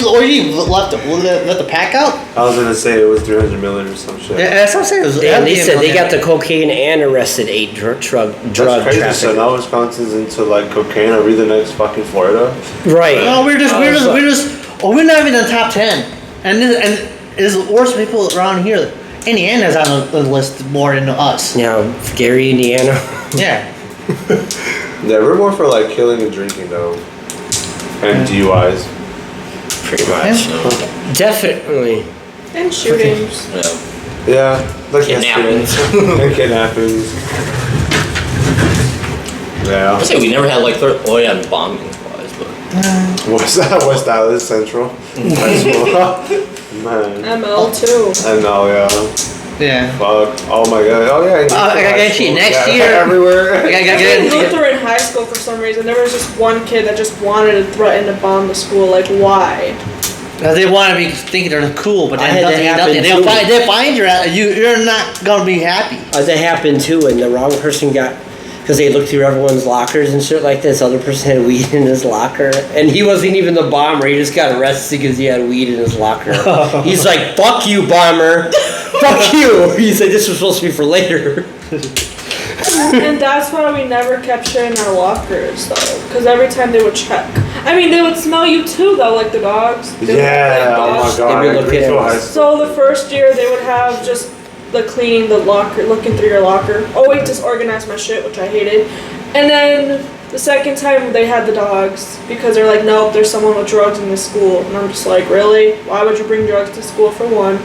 left the pack out? I was gonna say it was 300 million or some shit. Yeah, that's what I'm saying. It was Damn, they said they million. got the cocaine and arrested 8 drug That's traffickers. crazy. So now Wisconsin's into like cocaine. Are we the next fucking Florida? Right. No, we're not even in the top 10. And it's worse people around here. Indiana's on the list more than us. Yeah, Gary, Indiana. Yeah. Yeah, we're more for like killing and drinking though, and DUIs. Pretty much. Definitely. And shootings. Yeah. Yeah, like Kidnappings. and kidnappings. Yeah. I say we never had like bombing wise, but West Dallas Central. High school. Man. ML too. I know, yeah. Yeah. Fuck. Oh my god. Oh yeah. I gotta get you next year. Everywhere. I gotta In get Lutheran high school, for some reason, there was just one kid that just wanted to threaten to bomb the school. Like, why? They want to be thinking they're cool, but I then had that nothing. happen too. They find you're not gonna be happy. That happened too, and the wrong person got, because they looked through everyone's lockers and shit like this. Other person had weed in his locker, and he wasn't even the bomber. He just got arrested because he had weed in his locker. He's like, "Fuck you, bomber! Fuck you!" He said this was supposed to be for later. And that's why we never kept shit in our lockers, though. Because every time they would check. I mean, they would smell you too, though, like the dogs. They would Yeah. have, Oh like, my dogs. god. They'd be looking Greenville at High us. School. So the first year, they would have just the cleaning the locker, looking through your locker. Always disorganize my shit, which I hated. And then the second time, they had the dogs. Because they're like, nope, there's someone with drugs in this school. And I'm just like, really? Why would you bring drugs to school, for one?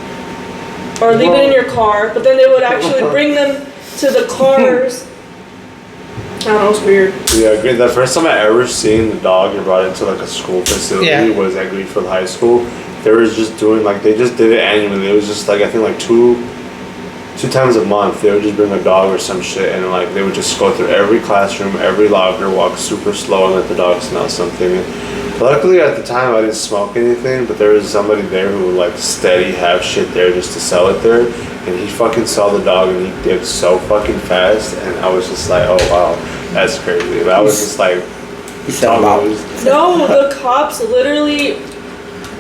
Or leave it in your car. But then they would actually bring them to the cars. I don't know, it's weird. Yeah, great. The first time I ever seen the dog and brought it to like a school facility Yeah. was at Greenfield High School. They were just doing like they just did it annually. It was just like I think like two times a month. They would just bring a dog or some shit and like they would just go through every classroom, every locker, walk super slow and let the dog smell something. And luckily at the time I didn't smoke anything, but there was somebody there who would like steady have shit there just to sell it there. And he fucking saw the dog and he dipped so fucking fast and I was just like, oh wow, that's crazy. But I was just like, He said about. No, the cops literally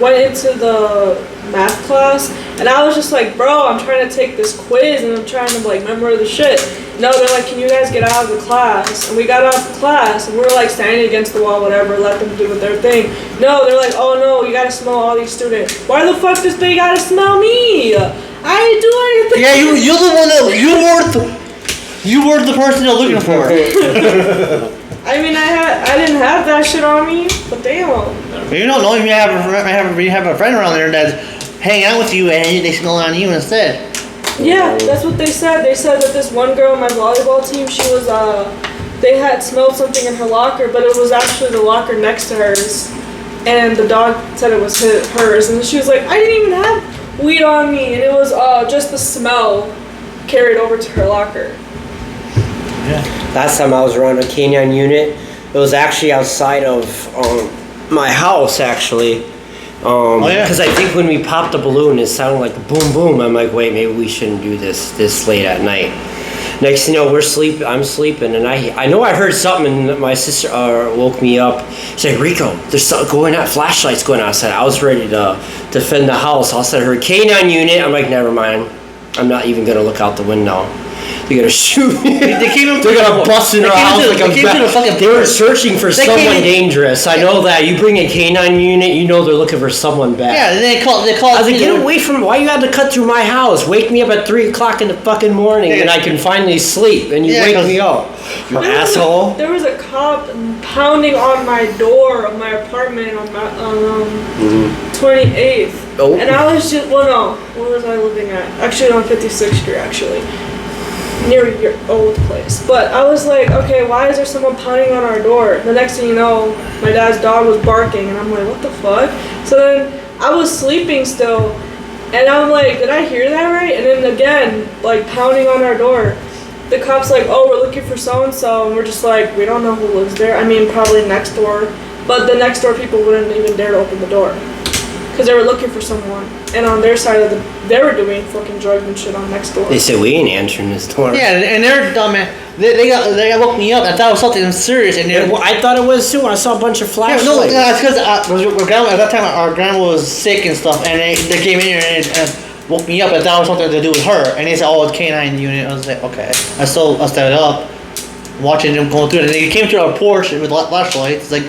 went into the math class and I was just like, bro, I'm trying to take this quiz and I'm trying to like remember the shit. No, they're like, can you guys get out of the class? And we got out of the class and we were like standing against the wall, whatever, let them do their thing. No, they're like, oh no, you gotta smell all these students. Why the fuck does they gotta smell me? I didn't do anything. Yeah, you're the one that you were the person they're looking for. I mean, I didn't have that shit on me, but damn. You don't know if you have a friend around there that's hanging out with you and they smell on you instead. Yeah, that's what they said. They said that this one girl on my volleyball team, she was, they had smelled something in her locker, but it was actually the locker next to hers. And the dog said it was hers. And she was like, I didn't even have weed on me. And it was just the smell carried over to her locker. Yeah. Last time I was around a canine unit, it was actually outside of my house, actually. Yeah. Because I think when we popped the balloon, it sounded like a boom boom. I'm like, wait, maybe we shouldn't do this late at night. Next thing you know, I'm sleeping, and I know I heard something, and my sister woke me up. She's like, Rico, there's something going on, flashlights going outside. I was ready to defend the house. All of a sudden I heard canine unit. I'm like, never mind. I'm not even gonna look out the window. They're gonna shoot me. They're gonna bust in our house like a bat. They were searching for someone dangerous. I know that. You bring a canine unit, you know they're looking for someone bad. Yeah, they call. I was like, get away from. Why you had to cut through my house? Wake me up at 3 o'clock in the fucking morning, and I can finally sleep. And you wake me up, you asshole. There was a cop pounding on my door of my apartment on 28th, and I was just where was I living at? Actually, on 56th Street, actually. Near your old place. But I was like, okay, why is there someone pounding on our door? The next thing you know, my dad's dog was barking, and I'm like, what the fuck? So then I was sleeping still, and I'm like, did I hear that right? And then again, like pounding on our door. The cop's like, oh, we're looking for so-and-so, and we're just like, we don't know who lives there. I mean, probably next door, but the next door people wouldn't even dare to open the door. Because they were looking for someone, and on their side of they were doing fucking drugs and shit on next door. They said we ain't answering this door. Yeah, and they're dumb, man. They woke me up. I thought it was something serious, and I thought it was too. I saw a bunch of flashlights. No, it's because at that time our grandma was sick and stuff, and they came in here and woke me up. I thought it was something to do with her, and they said, "Oh, it's canine unit." I was like, "Okay." I started up, watching them going through it, and they came to our porch with flashlights. It's like.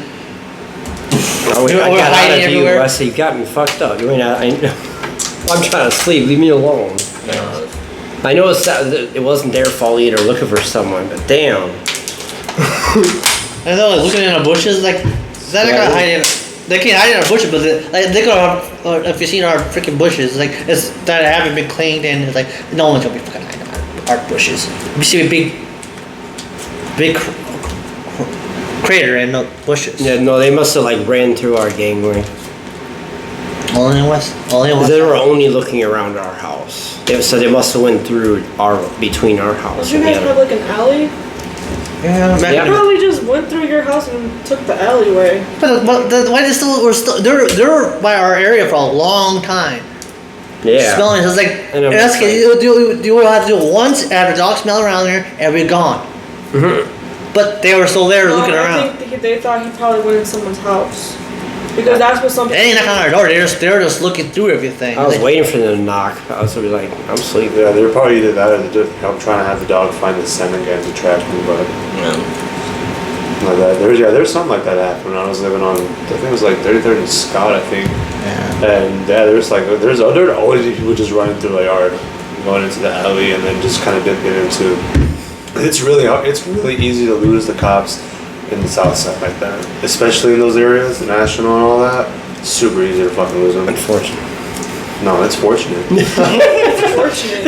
I got out of you, Wesley. You got me fucked up. I'm trying to sleep. Leave me alone. Yeah. I know it wasn't their fault either, looking for someone, but damn. I know, like looking in the bushes, like they're not gonna hide in. They can't hide in our bushes, but they could have. If you seen our freaking bushes, like it's that haven't been cleaned, and it's like no one's gonna be fucking hiding in our bushes. You see a big crater in the bushes. Yeah, no, they must have like ran through our gangway. Only West. They were only looking around our house. So they must have went through between our house. Don't you guys have like an alley? Yeah, They probably just went through your house and took the alleyway. But why they're by our area for a long time. Yeah. Smelling. It's like that's you would have to do it once, have a dog smell around there, and we're gone. Mm-hmm. But they were still there looking around. I think they thought he probably went in someone's house. Because that's what some people... They ain't knocking on our door. They're just looking through everything. I was waiting for them to knock. I was like, I'm sleeping. Yeah, they were probably either that or they're just trying to have the dog find the scent again to track me, but... Yeah. Like that. There's something like that happened when I was living on, I think it was like 33rd and Scott, I think. Yeah. And there was always people just running through the yard, going into the alley, and then just kind of dipping into... It's really easy to lose the cops in the south side like that, especially in those areas, the National and all that. It's super easy to fucking lose them. Unfortunate. No, it's fortunate. It's fortunate.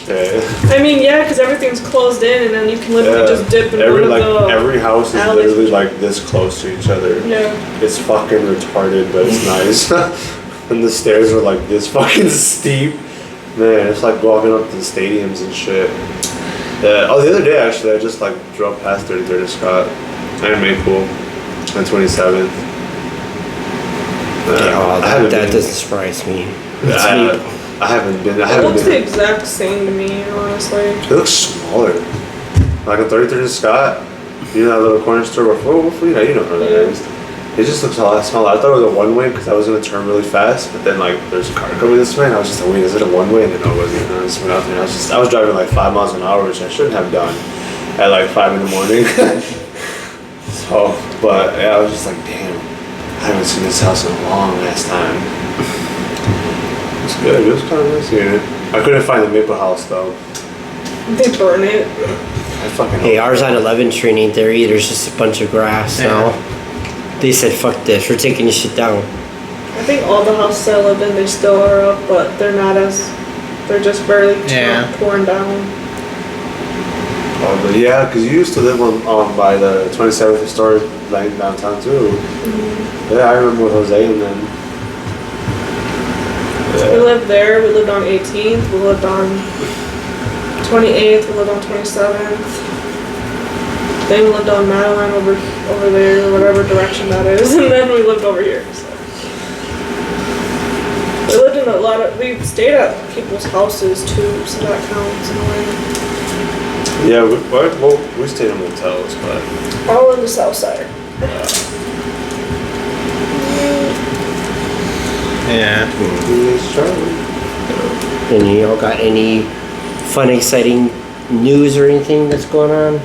Yeah. I mean, yeah, because everything's closed in, and then you can literally just dip in every house is alleys. literally like this close to each other. Yeah. It's fucking retarded, but it's nice. And the stairs are like this fucking steep. Man, it's like walking up to the stadiums and shit. The other day actually, I just like drove past 33rd and Scott and Maple and 27th. That doesn't surprise me. I haven't been. It looks the exact same to me, honestly. It looks smaller. Like on 33rd and Scott, you know that little corner store before, you know where that is. It just looks a lot smaller. I thought it was a one-way because I was going to turn really fast, but then like there's a car coming this way, and I was just like, wait, is it a one-way? And then no, it wasn't. And I just went out there, and I was driving like 5 miles an hour, which I shouldn't have done at like 5 in the morning. So, but yeah, I was just like, damn, I haven't seen this house in a long ass time. It's good. It was kind of nice seeing it. I couldn't find the Maple house though. They burn it. I fucking. Hey, ours on 11th Street ain't there either. It's just a bunch of grass now. They said, fuck this, we're taking this shit down. I think all the houses I live in, they still are up, but they're just barely torn down. But yeah, because you used to live on by the 27th historic lane downtown too. Mm-hmm. Yeah, I remember with Jose and then. Yeah. We lived there, we lived on 18th, we lived on 28th, we lived on 27th. Then we lived on Madeline over there, whatever direction that is, and then we lived over here. So. We lived in we stayed at people's houses too, so that counts in a way. Yeah, we stayed in motels, but All in the south side. Yeah. And you all got any fun, exciting news or anything that's going on?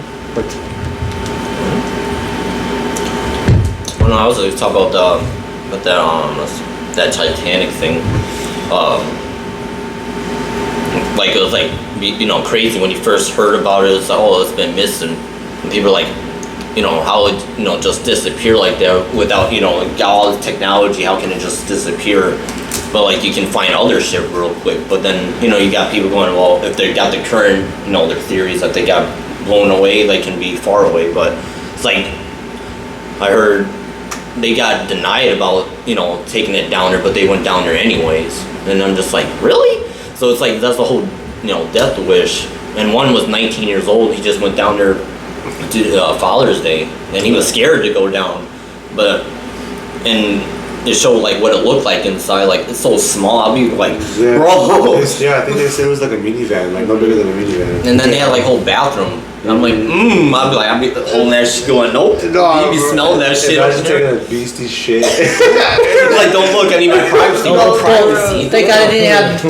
Well, no, I was going to talk about that Titanic thing. Like it was like crazy when you first heard about it. It's like, oh, it's been missing, and people are like, how it just disappear like that without got all the technology. How can it just disappear? But like you can find other shit real quick. But then you got people going, well, if they got the current their theories that they got blown away, they can be far away. But it's like I heard they got denied about taking it down there, but they went down there anyways. And I'm just like, really? So it's like that's the whole death wish. And one was 19 years old. He just went down there to Father's Day, and he was scared to go down, and it showed like what it looked like inside. Like it's so small. I'll be like, bro. I think they said it was like a minivan, like no bigger than a minivan. And then they had like whole bathroom. And I'm like, I'd be holding that shit going, nope. No, you be smelling that shit. Imagine taking a beastie shit. Like, don't look, I need my privacy. No privacy. Thank God I didn't have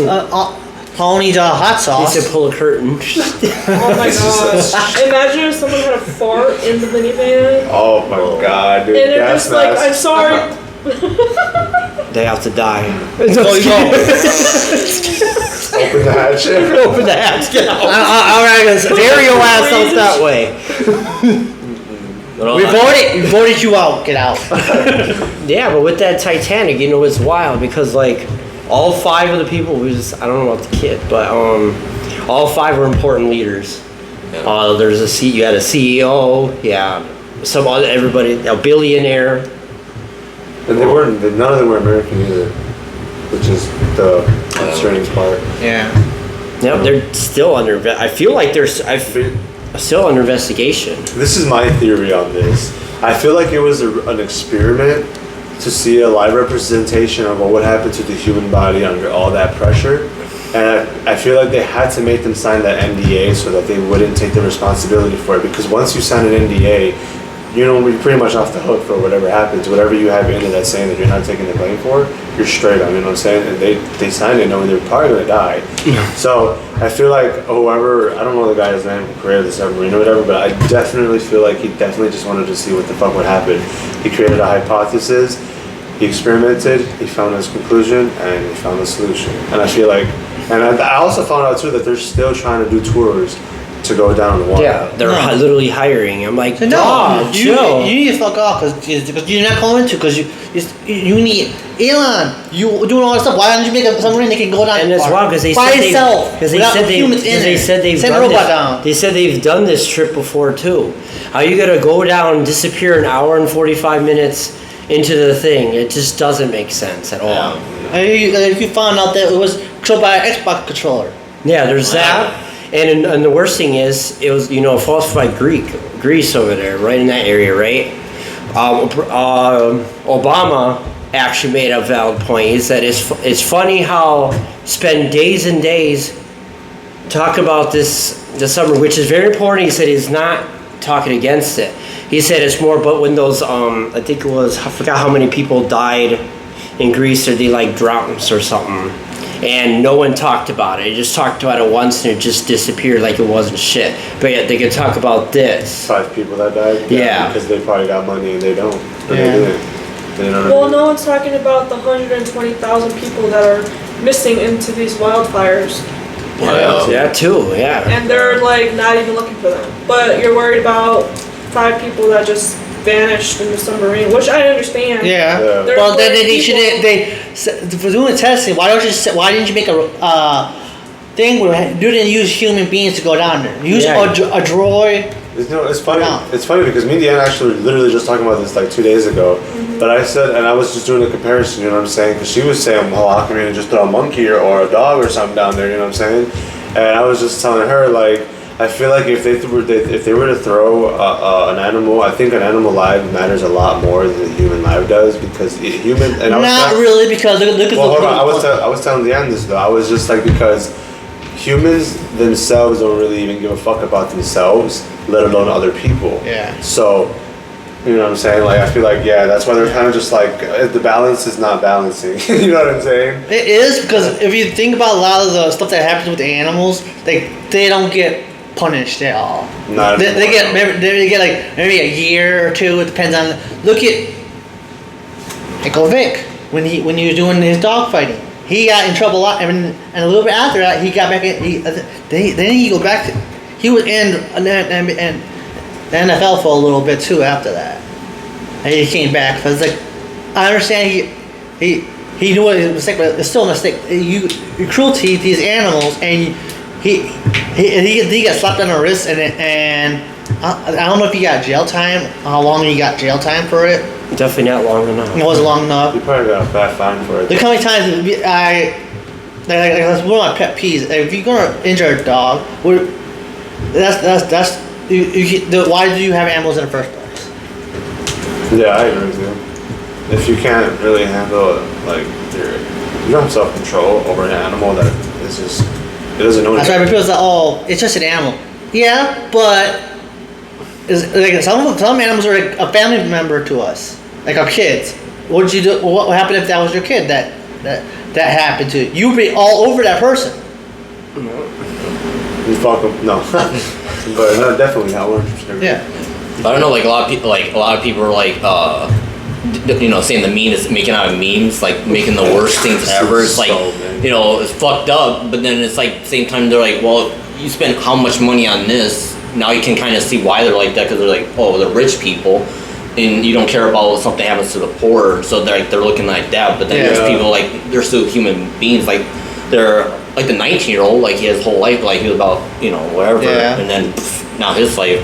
Tony's hot sauce. He said pull a curtain. Oh my gosh. Imagine if someone had a fart in the minivan. Oh my god, dude. And they're just like, I'm sorry. They have to die. Open the hatch. Open the hatch. Get out. All right, bury your ass out that way. We voted you out. Get out. Yeah, but with that Titanic, it's wild because like all 5 of the people I don't know about the kid, but all 5 were important leaders. Yeah. You had a CEO, yeah, everybody, a billionaire. And none of them were American either, which is the concerning part. Yeah. Yep, they're still under. I feel like still under investigation. This is my theory on this. I feel like it was an experiment to see a live representation of what would happen to the human body under all that pressure. And I feel like they had to make them sign that NDA so that they wouldn't take the responsibility for it. Because once you sign an NDA, you're pretty much off the hook for whatever happens. Whatever you have in it that's saying that you're not taking the blame for, you're straight on, you know what I'm saying? And they signed it knowing they're probably going to die. So I feel like whoever, I don't know the guy's name who created the submarine or whatever, but I definitely feel like he definitely just wanted to see what the fuck would happen. He created a hypothesis, he experimented, he found his conclusion, and he found the solution. And I feel like, and I also found out too that they're still trying to do tours to go down the water. Yeah, they're literally hiring. I'm like, no, chill. You need to fuck off because you're not going to because you need Elon. You doing all this stuff. Why don't you make a submarine that can go down? And that's why because they by said itself. Because they said they've send a robot down. They said they've done this trip before too. How you gonna go down, disappear an hour and 45 minutes into the thing? It just doesn't make sense at all. You found out that it was controlled by an Xbox controller. Yeah, there's that. And the worst thing is, it was falsified Greece over there, right in that area, right? Obama actually made a valid point. He said it's funny how spend days and days talk about the summer, which is very important. He said he's not talking against it. He said it's more, but when those I think it was, I forgot how many people died in Greece, or they like drowned or something. And no one talked about it. They just talked about it once and it just disappeared like it wasn't shit. But yet they could talk about this. 5 people that died? Yeah. Because they probably got money and they don't. Well, no one's talking about the 120,000 people that are missing into these wildfires. Yeah, too, yeah. And they're like not even looking for them. But you're worried about 5 people that just vanished in the submarine, which I understand. Yeah. Well, then they shouldn't. For doing the testing, why didn't you make a thing where you didn't use human beings to go down there? Use a droid. It's funny. It's funny because me and Deanna actually were literally just talking about this like 2 days ago. Mm-hmm. But I said, and I was just doing a comparison. You know what I'm saying? Because she was saying, "Well, how come you didn't just throw a monkey or a dog or something down there?" You know what I'm saying? And I was just telling her, like, I feel like if they were to throw an animal, I think an animal life matters a lot more than a human life does, because human and not really, because look at well, hold on. I was telling Leanne this though. I was just like, because humans themselves don't really even give a fuck about themselves, let alone other people. Yeah. So, you know what I'm saying? Like, I feel like, yeah, that's why they're kind of just like, the balance is not balancing. You know what I'm saying? It is, because if you think about a lot of the stuff that happens with the animals, they don't get punished at all. Not They get like maybe a year or two. It depends on. Look at Uncle Vic when he was doing his dog fighting. He got in trouble a lot, and a little bit after that, he got back in. Then he go back to. He was in the NFL for a little bit too after that, and he came back. Because like, I understand he knew what his mistake, but it's still a mistake. You cruelty to these animals, and he got slapped on the wrist, and I don't know if he got jail time. How long he got jail time for it? Definitely not long enough. It wasn't long enough. You probably got a fat fine for it. Look how many times that's one of my pet peeves. If you're gonna injure a dog, why do you have animals in the first place? Yeah, I agree with you. If you can't really handle it, like, you don't have self-control over an animal that is just, it doesn't know That's why anything. people say, "Oh, it's just an animal." Yeah, but like some animals are like a family member to us, like our kids. What would you do? What would happen if that was your kid that happened to? You'd be all over that person. You fuck them, no. But no, definitely not 100%. Yeah. I don't know, like a lot of people are like, saying the meme is making out of memes, like making the worst things ever. It's like, it's fucked up, but then it's like, same time they're like, well, you spent how much money on this? Now you can kind of see why they're like that, because they're like, oh, they're rich people, and you don't care about when something happens to the poor, so they're looking like that. But then there's people like, they're still human beings, like they're like the 19-year-old, like he has his whole life, like he was about whatever, and then now his life.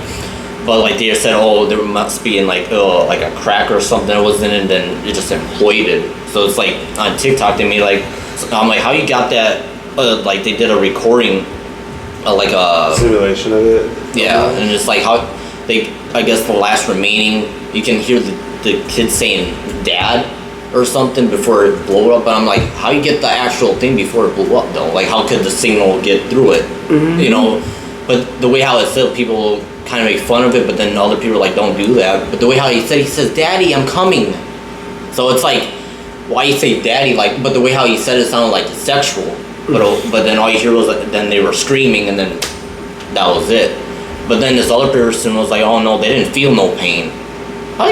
But like they just said, oh, there must be in like a crack or something that was in it, and then it just imploded. So it's like on TikTok they made like, I'm like, how you got that? Like they did a recording, like a simulation of it. Yeah, and it's like how they, I guess the last remaining, you can hear the kid saying "dad" or something before it blew up. But I'm like, how you get the actual thing before it blew up though? Like how could the signal get through it? Mm-hmm. But the way how it's said, people kind of make fun of it, but then other people are like, don't do that. But the way how he says, "Daddy, I'm coming." So it's like, why you say "daddy"? Like, but the way how he said it sounded like sexual. But then all you hear was like, then they were screaming, and then that was it. But then this other person was like, oh no, they didn't feel no pain. How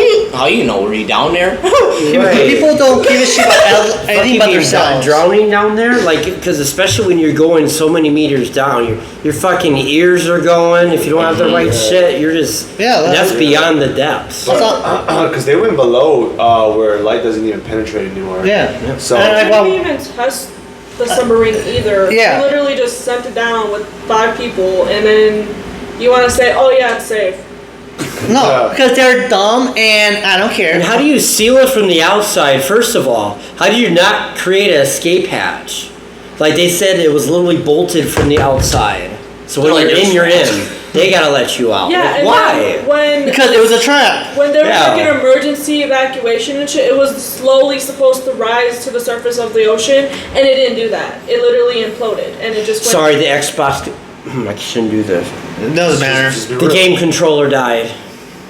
you know? Were you down there? Right. People don't give a shit about anything but Fucking themselves. drowning down there, like, because especially when you're going so many meters down, your fucking ears are going. If you don't have the right shit, you're just that's beyond the depths. Because they went below where light doesn't even penetrate anymore. Yeah. So They didn't even test the submarine either. Yeah. We literally just sent it down with 5 people, and then you want to say, oh yeah, it's safe. No, because they're dumb, and I don't care. And how do you seal it from the outside? First of all, how do you not create an escape hatch? Like they said, it was literally bolted from the outside. So when you're in, you're in. They gotta let you out. Yeah, Like, and why? Because it was a trap. When there was like an emergency evacuation and shit, it was slowly supposed to rise to the surface of the ocean, and it didn't do that. It literally imploded, and it just went. Sorry, the Xbox. I shouldn't do this. It doesn't matter. The game controller died.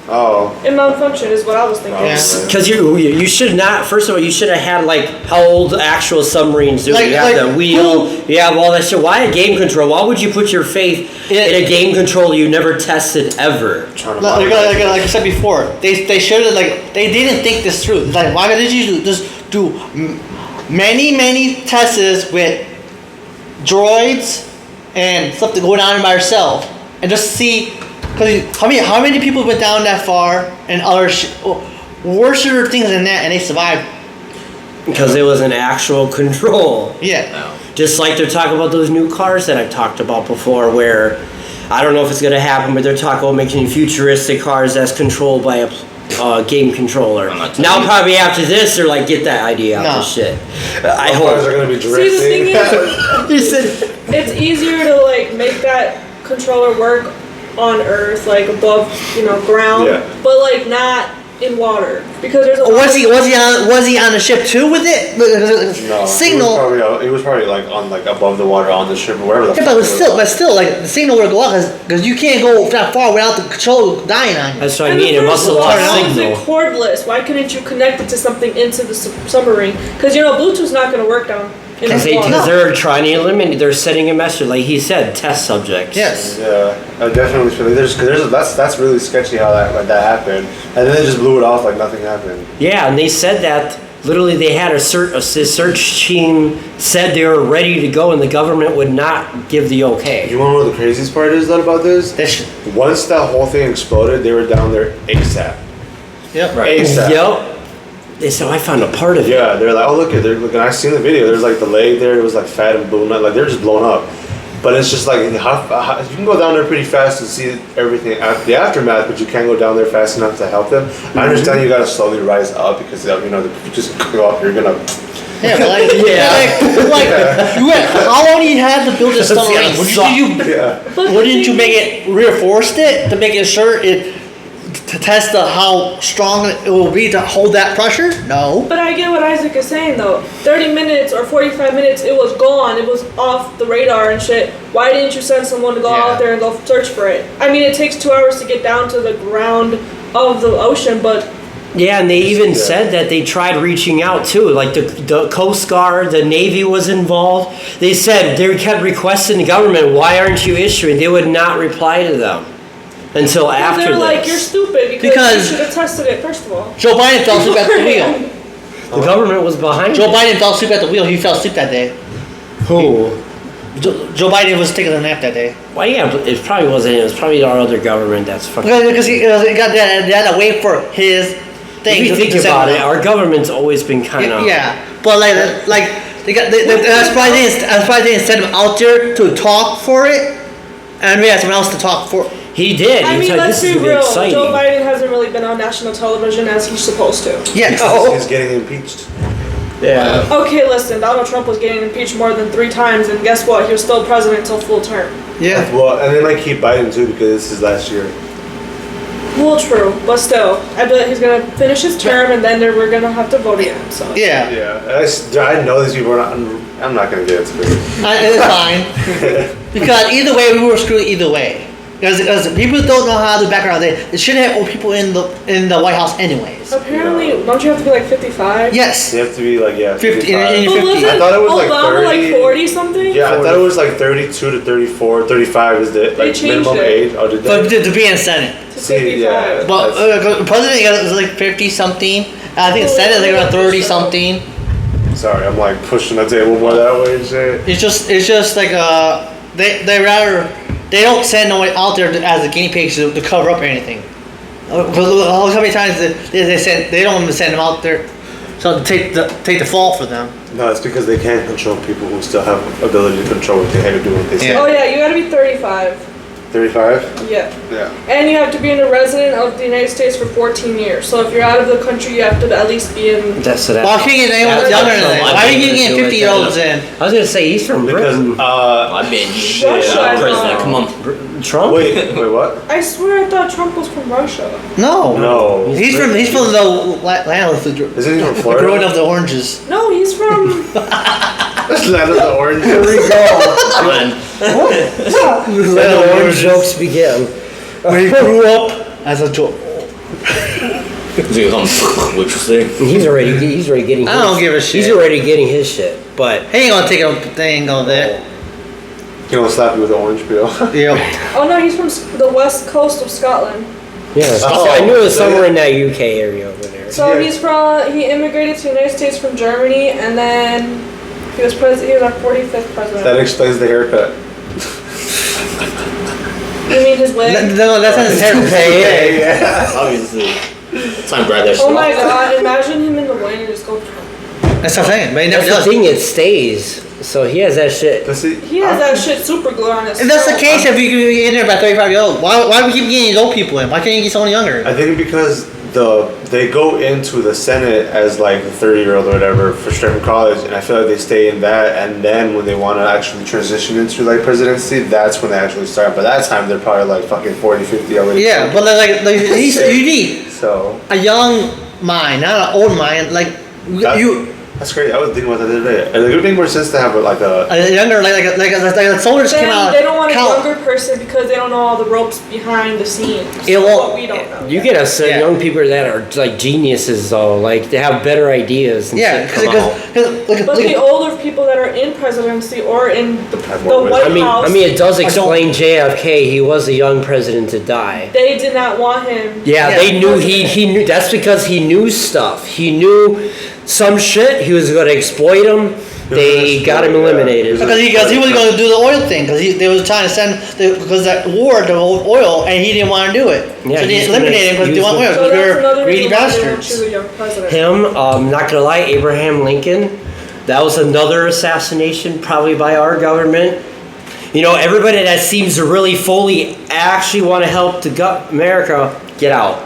Oh. It malfunctioned is what I was thinking. Because you should not. First of all, you should have had like how old actual submarines do. Like- you have like the wheel. You have all that shit. Why a game control? Why would you put your faith in a game controller you never tested ever? Like I said before, they showed it like they didn't think this through. It's like, why did you just do many tests with droids and stuff going on by yourself and just see? Because how many people went down that far and other worse things than that, and they survived? Because it was an actual control. Yeah. Just like they're talking about those new cars that I've talked about before, where I don't know if it's going to happen, but they're talking about making futuristic cars that's controlled by a game controller. Now probably after this, they're like, get that idea out of shit. I hope. Cars are going to be drifting. See, the thing is, He said, it's easier to like make that controller work on Earth, like above, ground, Yeah. but like not in water because there's a lot Was of- he on the ship too with it? No, Signal. It was probably like on like above the water on the ship or whatever. Yeah, but still, like the signal would go out because you can't go that far without the controller dying on you. That's what I And mean. the It must first have one, lost how is signal. it cordless? Why couldn't you connect it to something into the submarine? Because Bluetooth's not going to work down in Because the water. they're trying to eliminate. They're setting a message, like he said, test subjects. Yes. Yeah, I definitely feel like that's really sketchy how that happened, and then they just blew it off like nothing happened. Yeah, and they said that literally they had a search team said they were ready to go, and the government would not give the okay. You want to know what the craziest part is about this? Once that whole thing exploded, they were down there ASAP. Yep. Right. ASAP. Yep. They said I found a part of it. Yeah, they're like, oh look, I seen the video. There's like the leg there. It was like fat and blown up. Like they're just blown up. But it's just like how you can go down there pretty fast and see everything the aftermath, but you can't go down there fast enough to help them. I understand you gotta slowly rise up because if you just go up, you're gonna. Yeah, but how long do you have to build this submarine? Wouldn't you make it reinforced it to make it sure it to test how strong it will be to hold that pressure? No. But I get what Isaac is saying though. 30 minutes or 45 minutes, it was gone. It was off the radar and shit. Why didn't you send someone to go out there and go search for it? I mean, it takes 2 hours to get down to the ground of the ocean, but Yeah, and they even said that they tried reaching out too. Like the Coast Guard, the Navy was involved. They said they kept requesting the government, why aren't you issuing? They would not reply to them until after they're like, this. you're stupid because you should have tested it first of all. Joe Biden fell asleep at the wheel. The government was behind Joe it. Biden fell asleep at the wheel. He fell asleep that day. Who? Joe Biden was taking a nap that day. Well, yeah, but it probably wasn't. It was probably our other government that's fucking. Because he got that. They had to wait for his thing. If you think about it, our government's always been kind of. Yeah, but like that's why they didn't send him out there to talk for it, and we had someone else to talk for. He did. I He mean, said, let's this is be gonna real. exciting. Joe Biden hasn't really been on national television as he's supposed to. Yes. He's getting impeached. Yeah. Okay, listen, Donald Trump was getting impeached more than 3 times, and guess what? He was still president until full term. Yeah. Well, and they might keep Biden too because this is last year. Well, true, but still, I bet he's gonna finish his term, and then we're gonna have to vote again. So. Yeah. Yeah, I know these people are not. I'm not gonna get into it. It's fine. Because either way, we were screwed either way. Because people don't know how to do background. They shouldn't have old people in the White House anyways. Apparently, don't you have to be like 55? Yes. You have to be like 50 55. and But wasn't I thought it was like Obama 30. like 40 something? Yeah, I thought it was like 32 to 34. 35 is the like changed minimum it. age. Oh, did But they? to be in Senate. To See, 55. yeah. But the president is like 50 something. I think the Senate is like around 30 something. Sorry, I'm like pushing the table more that way and shit. It's just like they don't send no one out there as a guinea pigs to cover up anything. How many times they don't even send them out there, so to take the fall for them. No, it's because they can't control people who still have ability to control what they have to do what they say. Oh yeah, you gotta be 35. 35? Yeah. Yeah. And you have to be a resident of the United States for 14 years. So if you're out of the country, you have to at least be in. That's that. Why can't you get anyone That's younger what than that? Trump- Why are you I getting think 50-year-olds in? I was gonna say he's from Because Britain. I've been Russia, I president. know. Come on. Trump. wait, what? I swear I thought Trump was from Russia. No. No. He's from the land of the Isn't he from the Florida? growing of the oranges. No, he's from. Land of the orange. Here we go. Come on. Let the orange jokes begin. Where he grew up as a joke. He's gonna come. What you say? He's already getting. I don't give a shit. He's already getting his shit, but He ain't gonna take a thing on that. He gonna slap you with an orange peel. Yeah. Oh no, he's from the west coast of Scotland. yeah, Oh, I knew it was so somewhere in that UK area over there. So Yeah. he immigrated to the United States from Germany, and then he was our 45th president. That explains the haircut. You mean his wig? No, that's not his hair. Okay, yeah. Obviously. Time to grab that shit Oh my off. god, imagine him in the wind and just go. That's what I'm saying. But he never That's the does. thing; it stays. So he has that shit. But see, He has that shit super glue on his If that's the skull. case, if you can get in there by 35 years old, why do we keep getting these old people in? Why can't you get someone younger? I think because they go into the Senate as like the 30-year-old or whatever for straight from college, and I feel like they stay in that, and then when they want to actually transition into like presidency, that's when they actually start. By that time, they're probably like fucking 40, 50 already. Yeah, but you need So a young mind, not an old mind. Like you. That's great. I was thinking about that the other day. And it would make more sense to have like A younger, like the soldiers came out. They don't want a younger person because they don't know all the ropes behind the scenes. It won't. What we don't know. You get us young people that are like geniuses though, like they have better ideas. And Yeah, shit come out. But the older people that are in presidency or in the more White wisdom. House, I mean, it does explain JFK. He was a young president to die. they did not want him. Yeah, they knew he knew. That's because he knew stuff. He knew some shit. He was going to exploit him. They got him eliminated. Because he was going to do the oil thing because they was trying to send because that war the oil and he didn't want to do it. Yeah, so they he's eliminated him gonna because they want use oil So because that's they're another greedy reason why they won't bastards. choose a young president. Him, not gonna lie, Abraham Lincoln. That was another assassination, probably by our government. You know, everybody that seems to really fully actually want to help America get out.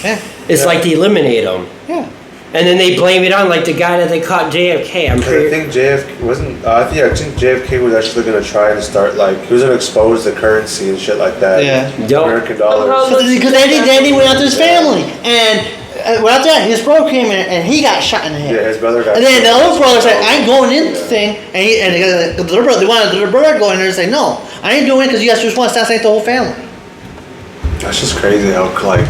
Yeah. It's like they eliminate them. Yeah. And then they blame it on like the guy that they caught JFK. I'm I pretty. think JFK wasn't. I think JFK was actually going to try to start like he was going to expose the currency and shit like that. Yeah. American dollars. Because then he went after his family and went after that his brother came in and he got shot in the head. Yeah, his brother got. And then the shot. other brother said, "I'm going in this thing," and the little brother, they wanted the little brother to go in there and say, "No, I ain't doing it because you guys just want to assassinate the whole family." That's just crazy how like.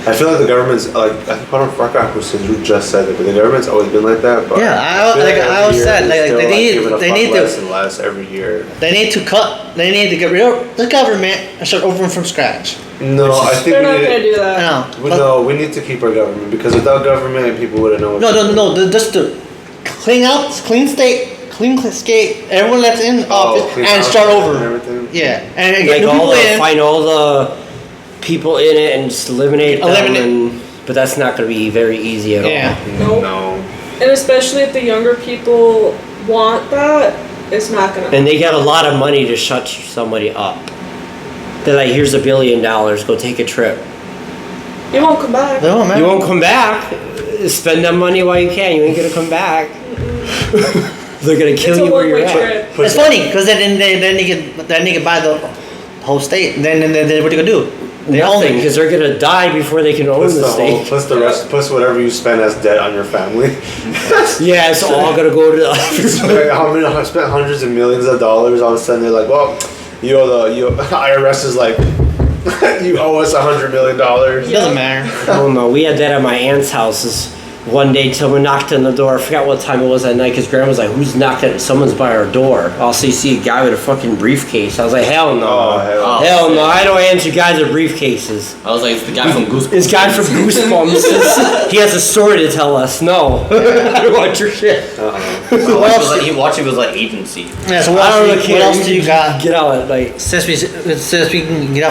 I feel like the government's like I forgot who just said it, but the government's always been like that. But Yeah, I feel like every I always year said, they're still, they need less to and less every year. they need to get rid of the government and start over from scratch. No, I think They're we not need. going to do I that. know. No, we need to keep our government because without government, people wouldn't know. No. Just to clean state, everyone that's in office, clean and house start and over. everything. Yeah, and Like get new people in. find all the people in it and just eliminate them. But that's not going to be very easy at Yeah. all. Nope. No. And especially if the younger people want that, it's not going to. And they got a lot of money to shut somebody up. They're like, here's $1 billion, go take a trip. You won't come back. No, man. You won't come back. Spend that money while you can. You ain't gonna come back. They're gonna kill It's a you where you're one-way at. trip. It's funny because then they can buy the whole state. And then what are you gonna do? They own Nothing, it. because they're gonna die before they can own Plus the the whole, state. plus the rest, plus whatever you spend as debt on your family. Yeah, it's all gonna go to Like, how many? I spent hundreds of millions of dollars. All of a sudden, they're like, "Well, IRS is like, you owe us $100 million." It doesn't matter. Oh no, we had that at my aunt's house one day till we knocked on the door. I forgot what time it was that night because Grandma was like, who's knocking? Someone's by our door. Also, you see a guy with a fucking briefcase. I was like, hell no. Oh, Hell no, I don't answer guys with briefcases. I was like, it's the guy from Goosebumps. This guy from Goosebumps, he has a story to tell us. No. Watch your shit. He watched it was like agency. Yeah, so I don't really what care. else do you got? Get out at like, Since we can get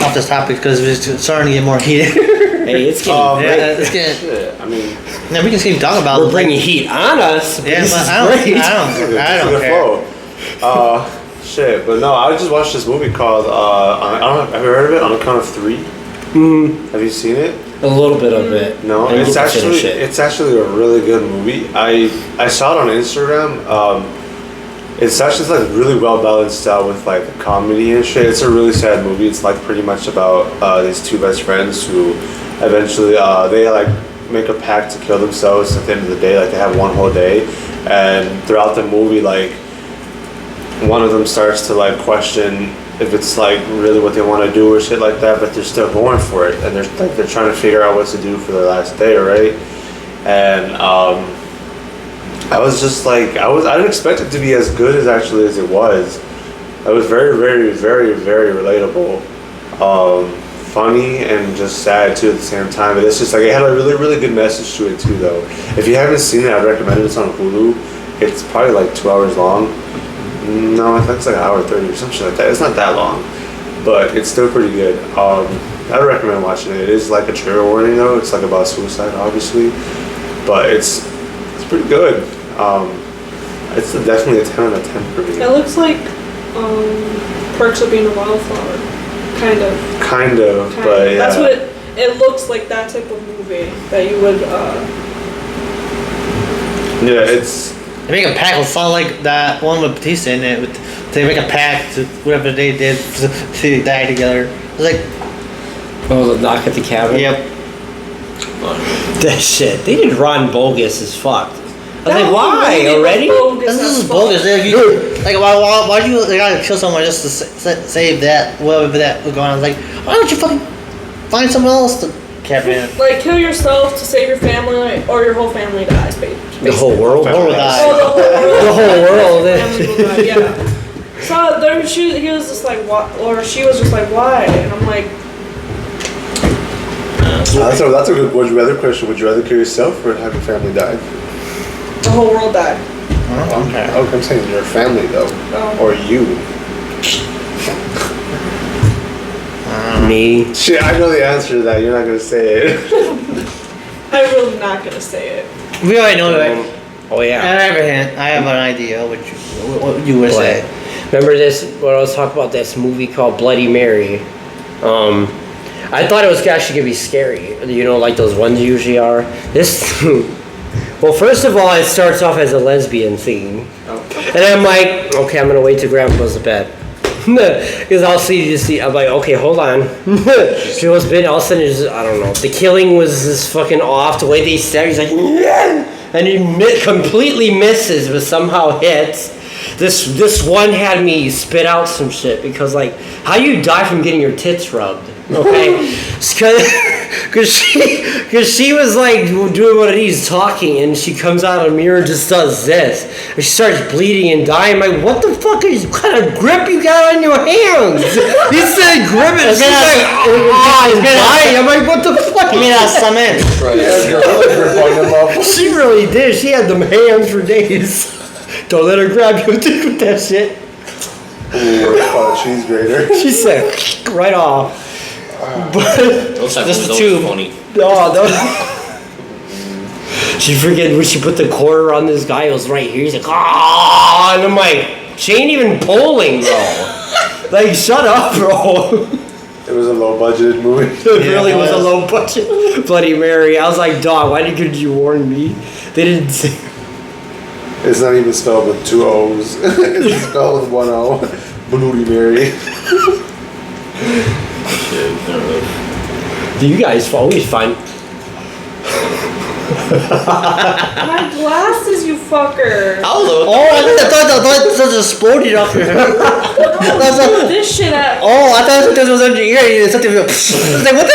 off this topic because it's starting to get more heated. hey, it's getting Yeah, great. it's getting. Shit, I mean, Now we can keep talking about. We're bringing heat on us. But Yeah, this but is I don't great. the care. flow. Shit, but no, I just watched this movie called. I don't know, have you heard of it? On the Count of Three. Mm, Have you seen it? a little bit of it. No, I need it's to finish it's actually a really good movie. I saw it on Instagram. It's actually like really well balanced out with like comedy and shit. It's a really sad movie. It's like pretty much about these two best friends who eventually they like make a pact to kill themselves at the end of the day. Like they have one whole day, and throughout the movie, like one of them starts to like question if it's like really what they want to do or shit like that, but they're still going for it, and they're trying to figure out what to do for their last day, right? And I was just like I didn't expect it to be as good as actually as it was. It was very, very, very, very relatable, funny and just sad too at the same time. But it's just like it had a really, really good message to it too, though. If you haven't seen it, I'd recommend it. It's on Hulu. It's probably like 2 hours long. No, I think it's like 1:30 or something like that. It's not that long, but it's still pretty good. I'd recommend watching it. It is like a trigger warning though. It's like about suicide, obviously, but it's pretty good. It's definitely a 10 out of 10 for me. It looks like Perks of Being a Wildflower. Kind of. Kind of, but yeah. That's what it looks like that type of movie that you would. Yeah, it's. They make a pact. It'll sound like that one with Batista in it. They make a pact to whatever they did to die together. It's like, Oh, the knock at the cabin. yep. That shit. They did Ron bogus as fuck. I was That like, whole why movie was already? bogus This as is fuck. bogus. Like, why do you they gotta kill someone just to save that whatever that was going on? Like, why don't you fucking find someone else to capture? Like kill yourself to save your family, or your whole family dies. The whole world. Or die. Oh, the whole world. The whole world. Family will die, yeah. So there, he was just like, what? Or she was just like, why? And I'm like, That's a good would you rather question. Would you rather kill yourself or have your family die? the whole world died. Okay. I'm saying your family though, Oh. or you. Me. Shit, I know the answer to that. You're not gonna say it. I'm really not gonna say it. We already know that. Oh yeah. I have an idea what you would say. Remember this? When I was talking about this movie called Bloody Mary. I thought it was actually gonna be scary. You know, like those ones usually are. This. Well, first of all, it starts off as a lesbian theme, and I'm like, okay, I'm gonna wait till Grandma goes to bed. Because I'll see. I'm like, okay, hold on. She was been all of a sudden, I don't know. The killing was just fucking off. The way they said, he's like, yeah! And he completely misses, but somehow hits. This one had me spit out some shit because like, how you die from getting your tits rubbed? Okay, because she was like doing one of these talking, and she comes out of the mirror and just does this, and she starts bleeding and dying. I'm like, what the fuck is what kind of grip you got on your hands? He said grip it. She's like, he's dying. I'm like, what the fuck? You mean that's cement? She really did. She had them hands for days. Don't let her grab your dick with that shit. Cheese grater. She said right off. But Those type This of is those too- funny. no. She forget when she put the quarter on this guy. It was right here. He's like, ah, and I'm like, she ain't even polling, bro. Like, shut up, bro. It was a low budgeted movie. It really was a low budget Bloody Mary. I was like, dog, why did you warn me? They didn't say. It's not even spelled with 2 O's. It's spelled with 1 O. Bloody Mary. Do you guys always find? My glasses, you fucker. Oh, I thought that was exploded off your head. Do this shit at. Oh, I thought something was under your ear. Something. I was like, what the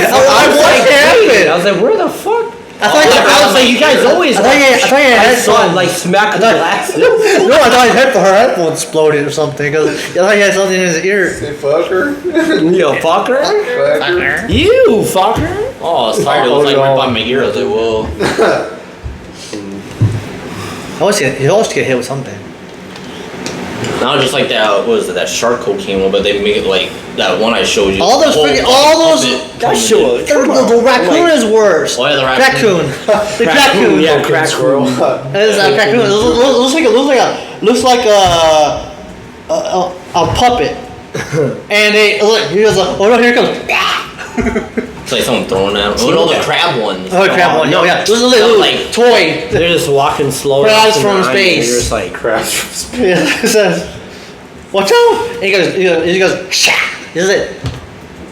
hell? I was like, where the fuck? I was like, you guys always. I thought your I head saw it like smack the glasses. No, I thought her headphone exploded or something. Cause I thought he had something in his ear. Say fucker. You fucker. Fucker. You fucker. Oh, it's tired. It was like right by my ear. I was like, whoa. He always get hit with something. Now just like that, what was it, that shark cocaine one, but they make it like that one I showed you. All those The whole freaking- all those- puppet That coming shit in. was. The raccoon is worse. Oh yeah, the raccoon. The raccoon. Yeah, crack squirrel. It's a raccoon. It looks like a puppet. And they look. He goes, oh no, here it comes. It's like someone throwing at him. Oh no, the crab ones. Oh, crab one. No, yeah. Those are little like toy. They're just walking slow. Crabs up from the line, and space. You're just like, Crabs from space. Yeah, it says, watch out! And he goes, Shah! This is it.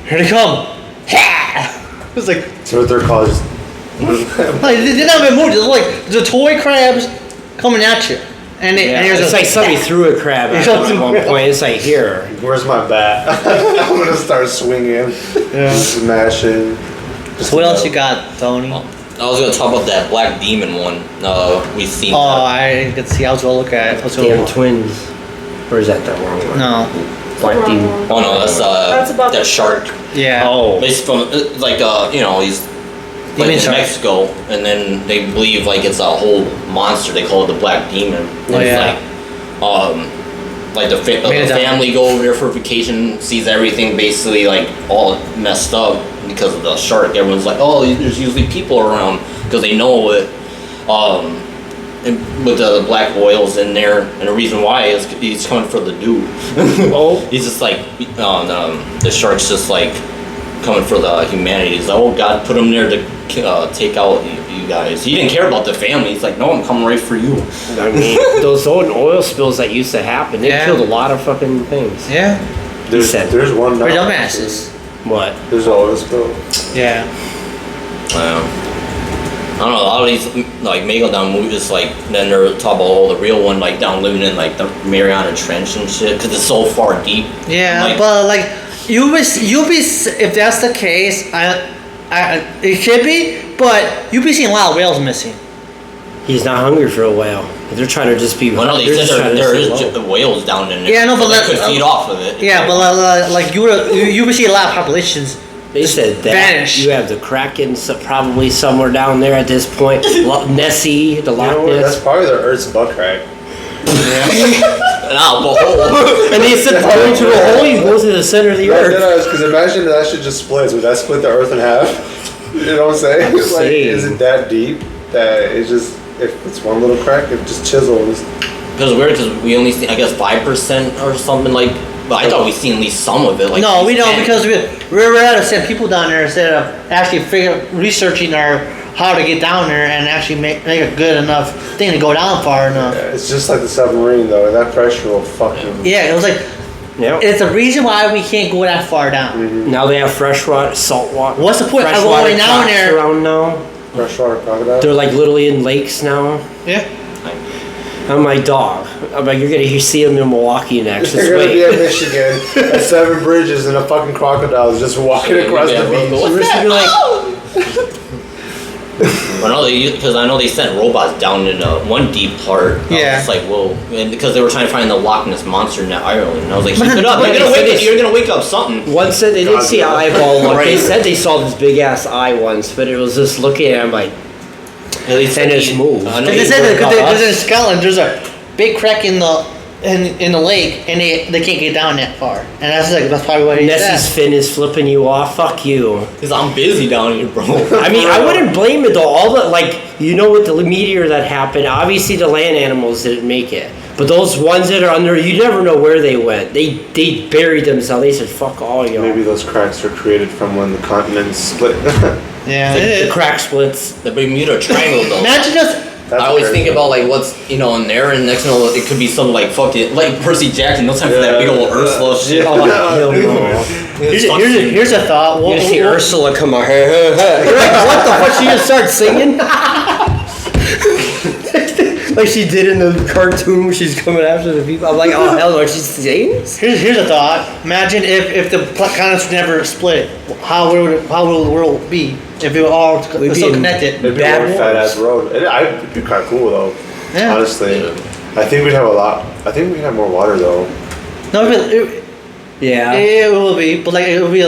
Here they come. Ha! It's like, So what they're called is. like they're not even moving. It's like the toy crabs coming at you. And it's like somebody threw a crab at them at one point. It's like, here. Where's my bat? I'm gonna start swinging, smashing. So what else you got, Tony? I was gonna talk about that black demon one. We seen. Oh, I could see. I was gonna look at it. Damn twins. Or is that the wrong one? No. Black demon. Oh no, that's about that the- shark. Yeah. Oh. It's from like he's like Demon in shark. Mexico, and then they believe like it's a whole monster. They call it the black demon. And Oh, it's yeah. like the family go over there for vacation, sees everything basically like all messed up because of the shark. Everyone's like, oh, there's usually people around because they know it. And with the black oils in there, and the reason why is he's coming for the dude. Oh. He's just like the shark's just like coming for the humanity. He's like, oh God, put him there to take out you guys. He didn't care about the family. He's like, no, I'm coming right for you. I mean, those old oil spills that used to happen, they killed a lot of fucking things. Yeah. There's one now. We're dumbasses. What? There's an oil spill. Yeah. I don't know, a lot of these like Megalodon movies, like then they're talking about all the real one, like down living in like the Mariana Trench and shit, because it's so far deep. Yeah, like, but like you'll be if that's the case, it could be, but you'll be seeing a lot of whales missing. He's not hungry for a whale. They're trying to just be. well, no, they they're said just trying to there stay is low. whales down in there. Yeah, no, but they could feed off of it. Yeah, but like you would see a lot of populations. They said that vanish. you have the Kraken probably somewhere down there at this point. Nessie, the Loch That's Ness. probably the Earth's butt crack. And they said going through a hole, you go to the center of the earth. Because imagine that shit just splits. Would that split the Earth in half? You know what I'm saying? It's like, is it that deep that it's just, if it's one little crack, it just chisels? Because weird, because we only see, I guess, 5% or something like. But I thought we seen at least some of it. Like No, we don't, because we're out to send people down there instead of actually researching how to get down there and actually make a good enough thing to go down far enough. Yeah, it's just like the submarine though. That pressure will fucking. Yeah, it was like. Yep. It's a reason why we can't go that far down. Mm-hmm. Now they have fresh water, salt water. What's the point of Freshwater going down crocs there? around now. Freshwater crocodile. They're like literally in lakes now. Yeah. I'm like, dog. I'm like, you're gonna see them in Milwaukee next. Just They're gonna be wait. in Michigan at 7 bridges and a fucking crocodile is just walking across the beach. What's We're just that? gonna be like, Well, no, because I know they sent robots down in one deep part. Yeah. It's like, whoa, and because they were trying to find the Loch Ness monster in Ireland. And I was like, keep it up. But You're gonna wake up something. one said they didn't see an eyeball one. They Right. said they saw this big ass eye once, but it was just looking at him like, At least And it's moved. I know They he said worked that out because us. in Scotland there's a big crack in the lake and they can't get down that far, and that's probably what he Nessie's said. fin is flipping you off. Fuck you. Because I'm busy down here, bro. I mean, I wouldn't blame it though. All the with the meteor that happened, obviously the land animals didn't make it, but those ones that are under, you never know where they went. They buried themselves. They said, "Fuck all y'all." Maybe those cracks are created from when the continents split. Yeah, The crack splits. The Bermuda Triangle, though. imagine just I always think about like what's in there, and next thing you know, it could be something like fucking like Percy Jackson. No time for that big old Ursula shit. Oh, hell no. here's a thought. You see Ursula come on. You're like, what the fuck? She just started singing. Like she did in the cartoon where she's coming after the people. I'm like, oh hell no, she's singing. Here's a thought. Imagine if the continents never split. How would the world be if it were all We'd so be in connected? It'd be Bad one fat wars. ass road. It'd be kind of cool though. Yeah. Honestly, I think we'd have a lot. I think we'd have more water though. No, Yeah. it will be, but like it will be.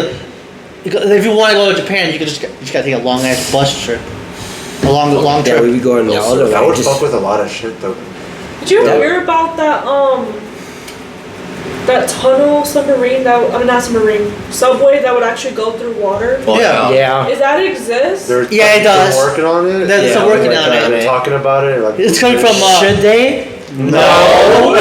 If you want to go to Japan, you just gotta take a long ass bus trip. A long Yeah, trip. we'd be going the other That way. would Just, fuck with a lot of shit though. Did you hear about that tunnel submarine not submarine subway that would actually go through water? Well, yeah. Is that exist? Yeah, it does. They're working on it. They're still working on it. They're talking about it. Like It's coming from. Should they? No.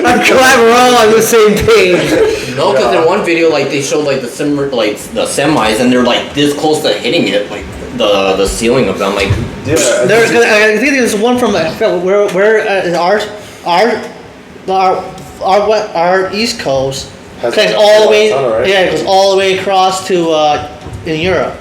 I'm glad we're all on the same page. No, because in one video, like they showed like the semis, and they're like this close to hitting it, like the ceiling of them. Like, Yeah. I think there's one from our East Coast. Has Connects a all the way. tunnel, right? Yeah, it goes all the way across to in Europe.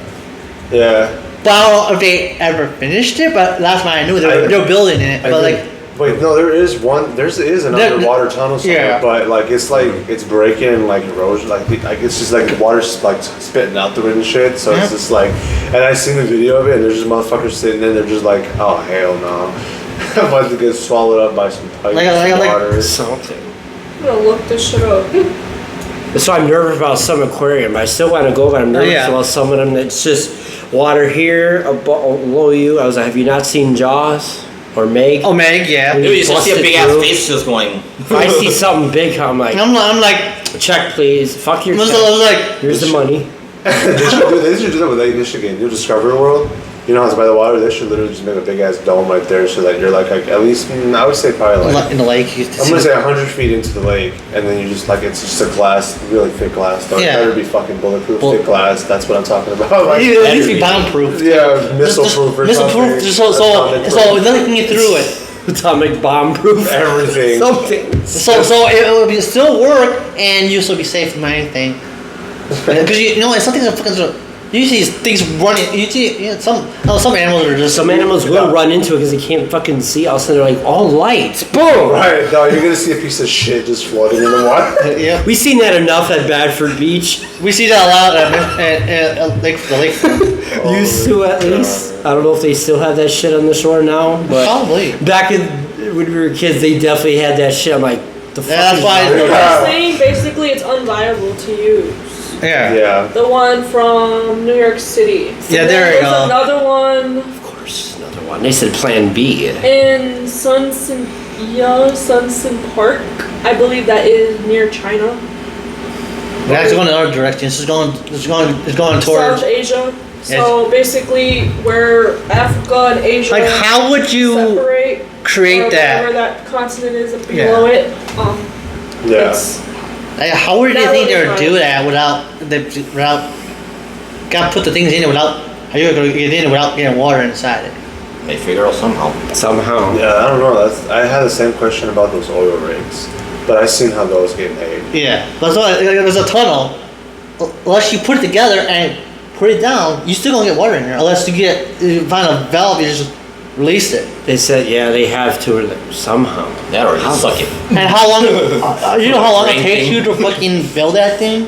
Yeah. But I don't know if they ever finished it. But last time I knew they were building it. But like. Wait, no, there is one. There is an underwater tunnel somewhere, Yeah. but like it's breaking and like erosion, like it's just like the water's like spitting out through it and shit. So it's just like, and I seen the video of it, and there's just motherfuckers sitting in. They're just like, oh hell no, I'm about to get swallowed up by some pipes and water. Something. I'm gonna look this shit up. So I'm nervous about some aquarium. I still want to go, but I'm nervous Yeah. about some of them. It's just water here below you. I was like, have you not seen Jaws or Meg? Oh, Meg, yeah. When dude, you just see a busted big ass through. face just going. If I see something big, I'm like, I'm like, check please. Fuck your I was check. like, Here's the money. They should do that with Lake Michigan. You know Discovery World. You know how it's by the water? They should literally just make a big ass dome right there so that you're like at least, I would say probably like, in the lake. I'm gonna say 100 feet into the lake, and then you just like, it's just a glass, really thick glass. Don't Yeah. better be fucking bulletproof thick glass. That's what I'm talking about. Like, It needs to be bomb-proof. yeah, missile-proof or Missile-proof, something. so nothing can get through it. Atomic bomb proof. Everything. Something. So it will be still work, and you'll still be safe from anything. Because you know, some things are fucking. Usually things running. Some animals are just. Some animals will run into it because they can't fucking see. All of a sudden they're like, all lights, boom. Right, no, you're gonna see a piece of shit just floating in the water. Yeah. We seen that enough at Badford Beach. We see that a lot at the lake. Used to at least. I don't know if they still have that shit on the shore now, but Probably. back in when we were kids, they definitely had that shit. I'm like, the fuck That's is why- wrong? They're saying basically it's unviable to use. Yeah. Yeah. The one from New York City. Yeah, there you There's go. another one Of course, another one. They said Plan B. in Sunsen Park. I believe that is near China. We're actually going in our direction. It's going towards. South Asia. So basically, where Africa and Asia Like, how would you separate, create or that? whatever that continent is below it. Yeah. It's, Like, how would they That think would they be would fine. do that without gotta put the things in it without how you gonna get in it without getting water inside it? They figure out somehow. Somehow. Yeah, I don't know. I had the same question about those oil rigs, but I seen how those get made. Yeah, there's a tunnel. Unless you put it together and put it down, you still gonna get water in there. Unless you find a valve, you just release it. They said, yeah, they have to somehow. That or just suck it. And how long? You know how long it Brain takes thing. you to fucking build that thing?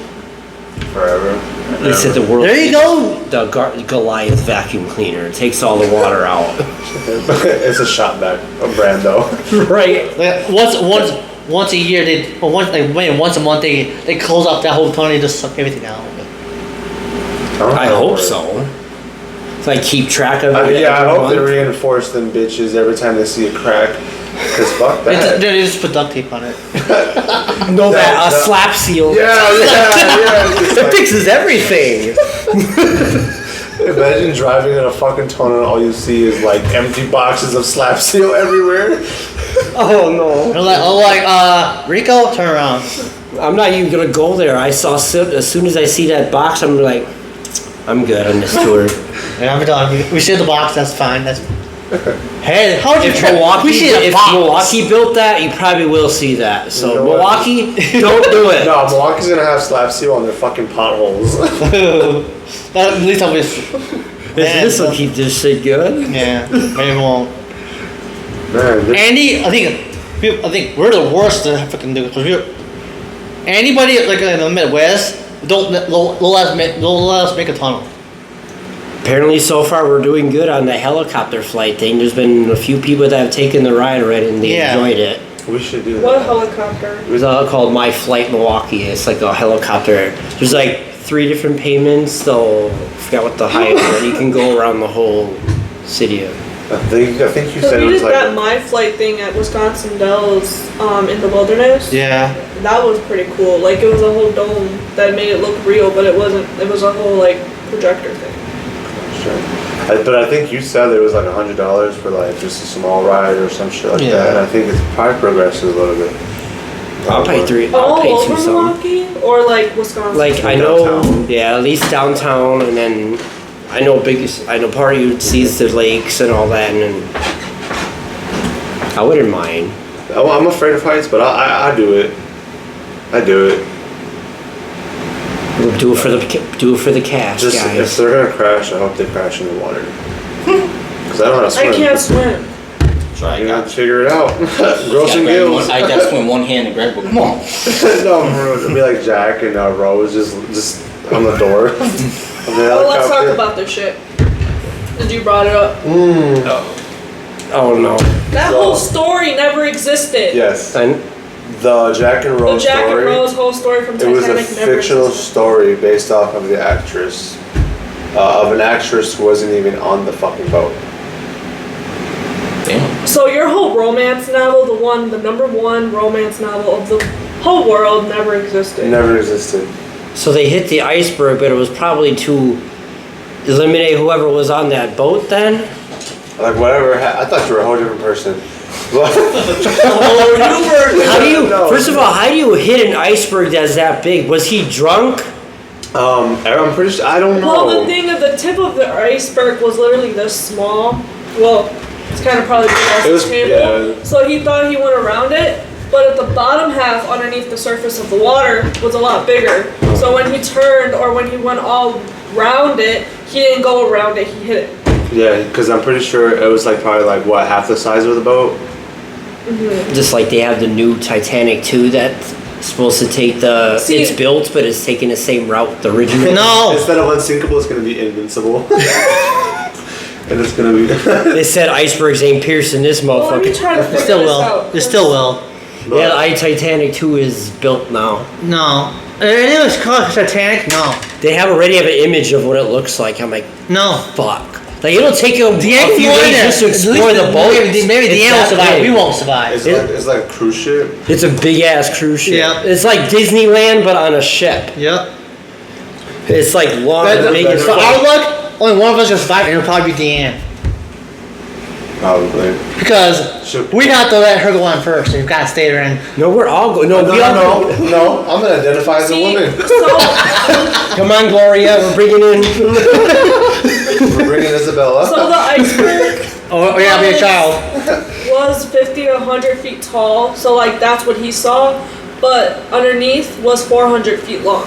Forever. They said the world. There you go. The Goliath vacuum cleaner. It takes all the water out. It's a shot back, a Brando. Right. Like, once a year, once a month they close up that whole tunnel and just suck everything out. I hope so. So I keep track of it. Yeah, I every hope they month. reinforce them bitches every time they see a crack. Cause fuck that. They just put duct tape on it. No, that a that- slap seal. Yeah. It's just It like- fixes everything. Imagine driving in a fucking tunnel and all you see is like empty boxes of slap seal everywhere. Oh no. They're like, Rico, turn around. I'm not even gonna go there. As soon as I see that box, I'm like, I'm good on this tour. And I'm done. We see the box. That's fine. That's. Hey, how would you If try? Milwaukee, We see the if box. Milwaukee built that, you probably will see that. So You know what? Milwaukee, don't do it. No, Milwaukee's gonna have slap seal on their fucking potholes. At least I'll be. This will keep this shit good. Yeah, maybe it won't. Man, this- Andy, I think we're the worst to fucking do it because anybody like in the Midwest don't let us make a tunnel. Apparently, so far we're doing good on the helicopter flight thing. There's been a few people that have taken the ride already, and they Yeah. enjoyed it. we should do what that. helicopter? It was called My Flight Milwaukee. It's like a helicopter. There's like 3 different payments, so I forgot what the highest one. You can go around the whole city. I think you So said it we was did that like. My Flight thing at Wisconsin Dells in the wilderness. Yeah. That was pretty cool. Like it was a whole dome that made it look real, but it wasn't. It was a whole like projector thing. But I think you said there was like $100 for like just a small ride or some shit like Yeah. that. And I think it's probably progresses a little bit. I'll pay 3. I'll All pay 2 over something. Milwaukee or like Wisconsin. Like I know, Downtown. yeah, at least downtown, and then I know part of you sees the lakes and all that, and then I wouldn't mind. Oh, I'm afraid of heights, but I do it. I do it. We'll do it for the cash, Just if guys. they're gonna crash, I hope they crash in the water. Because I don't know how to swim. I can't swim. Try. You have to figure it out. Grow some gills. I got to swim one hand and grab it. Come on. No, bro, it'd be like Jack and Rose just on the door. Of the Well, let's talk helicopter. about this shit. Did you brought it up? Oh no. That whole story never existed. Yes. And The Jack and The Rose Jack story. and Rose whole story from It was a Titanic never fictional existed. story based off of the actress. Of an actress who wasn't even on the fucking boat. Damn. So your whole romance novel, the number one romance novel of the whole world, never existed. It never existed. so they hit the iceberg, but it was probably too. eliminate whoever was on that boat then? Like whatever. I thought you were a whole different person. How do you? No. First of all, how do you hit an iceberg that's that big? Was he drunk? I'm pretty sure. I don't know. Well, the thing of the tip of the iceberg was literally this small. Well, it's kind of probably big as It was- the table. yeah. So he thought he went around it, but at the bottom half, underneath the surface of the water, was a lot bigger. So when he turned or when he went all round it, he didn't go around it. He hit it. Yeah, because I'm pretty sure it was like probably like what, half the size of the boat. Just like they have the new Titanic 2 that's supposed to take the. See- it's built, but it's taking the same route the original. No. Instead of unsinkable, it's gonna be invincible. And it's gonna be. They said icebergs ain't piercing this Well, let me motherfucker. try to It figure still this will. out. It still will. Yeah, the Titanic 2 is built now. No. It was called Titanic? No. They already have an image of what it looks like. I'm like, No. fuck. Like it'll take you a few ain't going days there. just to At least explore the boat. Maybe It's the end will that survive. big. We won't survive. It's like a cruise ship. It's a big ass cruise ship. Yeah. It's like Disneyland but on a ship. Yep. It's like long, Better- big as better- For fuck. our luck, only one of us will survive, and it'll probably be Deanne. Probably. Because Should- we have to let her go on first, so we've got to stay there and. No, we're all going. No, we all go. No. I'm gonna identify as a See, woman. so Come on, Gloria. We're bringing in. We're bringing Isabella. So the iceberg Oh, yeah, be a child. was 50 to 100 feet tall, so like that's what he saw, but underneath was 400 feet long.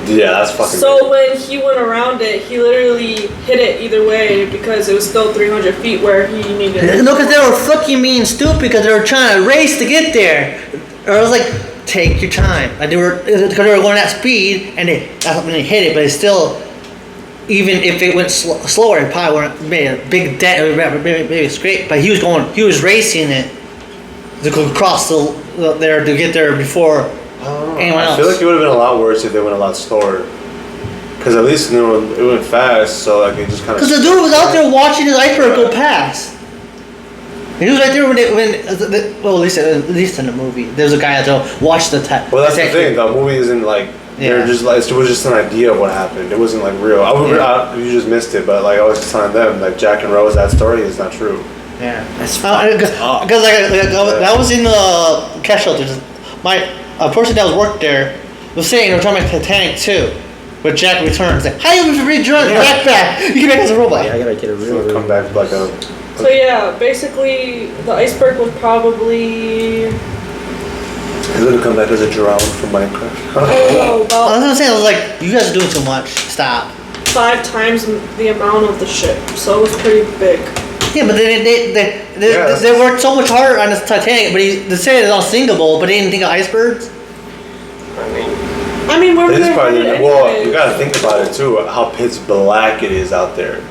Yeah, that's fucking. So when he went around it, he literally hit it either way because it was still 300 feet where he needed it. No, because they were fucking mean and stupid because they were trying to race to get there. Or I was like, take your time. Like they were, because they were going at speed and that's when they hit it, but it's still, even if it went slower, it probably wouldn't made a big dent, maybe it's great. But he was racing it to go across there to get there before anyone I else. feel like it would have been a lot worse if they went a lot slower. Because at least it went fast, so like it just kind of. Because the dude was out there watching his iceberg go past. He was right there well, at least in the movie, there was a guy out there watched the tech. Well, that's the thing. The movie isn't like. Yeah. They're just like it was just an idea of what happened. It wasn't like real. You just missed it, but like I was just telling them, like Jack and Rose, that story is not true. Yeah, That's because I was in the cash shelter. A person that was worked there was saying they were talking about Titanic 2, but Jack returns. Like, how you rejoin the backpack? You came back as a robot. Yeah, I gotta get a real. Come back like a. So yeah, basically the iceberg was probably, He's gonna come back as a drown from Minecraft. I don't know, I about was saying, I was like, you guys are doing too much. Stop. 5 times the amount of the ship, so it was pretty big. Yeah, but they worked so much harder on this Titanic, but they say it's unsinkable, but they didn't think of icebergs. I mean, where were It is they probably. headed Well, anyways? you gotta think about it too. How pitch black it is out there.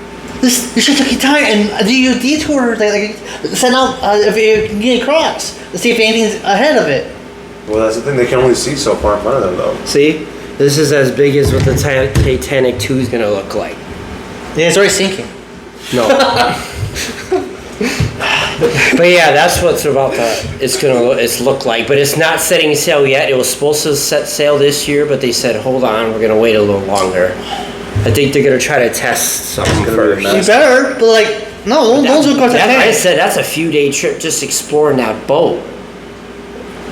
This should take your time and do your detour, like send out if you can get across to see if anything's ahead of it. Well, that's the thing. They can only see so far in front of them, though. See, this is as big as what the Titanic 2 is gonna look like. Yeah, it's already sinking. No. But yeah, that's what's about it's look like. But it's not setting sail yet. It was supposed to set sail this year, but they said, hold on, we're gonna wait a little longer. I think they're gonna try to test something gonna be a first. mess. You better, but like, no, those are going to I Titanic. said that's a few day trip just exploring that boat.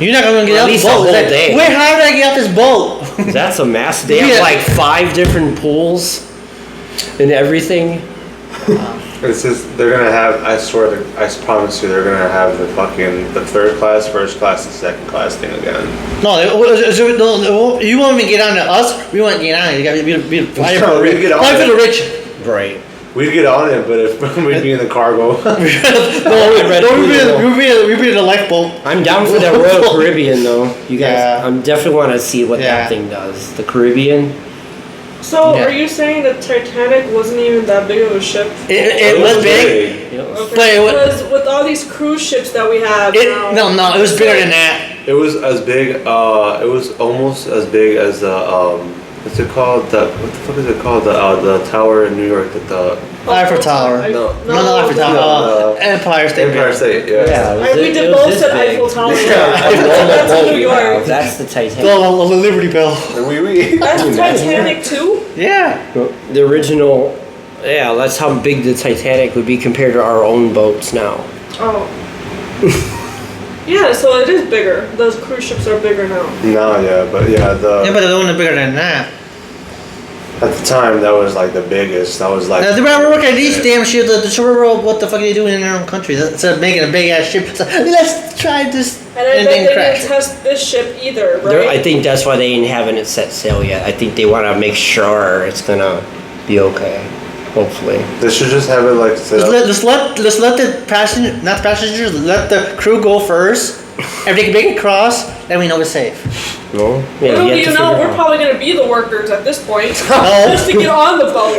You're not going to get Or at out least this a boat. whole Like, day. wait, how did I get out this boat? That's a massive. They have Yeah. like 5 different pools and everything. It's just they're gonna have. I swear, I promise you, they're gonna have the fucking the third class, first class, and second class thing again. No, you won't even get on to us. We won't get on it. You got to be fly for the We rich. get on Fly for it. the rich. Right. We'd get on it, but if we'd be in the cargo. No, we'd be in the lifeboat. I'm down for that Royal Caribbean though. You guys, Yeah. I'm definitely want to see what Yeah. that thing does. The Caribbean. So Yeah. are you saying the Titanic wasn't even that big of a ship? It was big. Okay. But it was- Because with all these cruise ships that we have now, No, it was bigger than that. It was as big. It was almost as big as the what's it called? What the fuck is it called? The tower in New York. The Eiffel Tower. No. No, Eiffel Tower. No. Empire State Empire Building. State. Yeah. We did both at Eiffel Tower. That's in New York. That's the Titanic. The Liberty Bell. And we. That's Titanic too? Yeah. The original Yeah, that's how big the Titanic would be compared to our own boats now. Oh. Yeah, so it is bigger. Those cruise ships are bigger now. No, yeah, but Yeah, but the one bigger than that. at the time that was like the biggest. That was like. They were working at these damn shit. The shore world, what the fuck are they doing in their own country? Instead of making a big ass ship, it's like, let's try this. And I bet then they crash. didn't test this ship either, right? I think that's why they ain't having it set sail yet. I think they want to make sure it's gonna be okay. Hopefully. They should just have it like set up. Let's let the passengers, let the crew go first. If they can make it across, then we know it's safe. No. Little do you know, we're probably going to be the workers at this point. Just to get on the boat.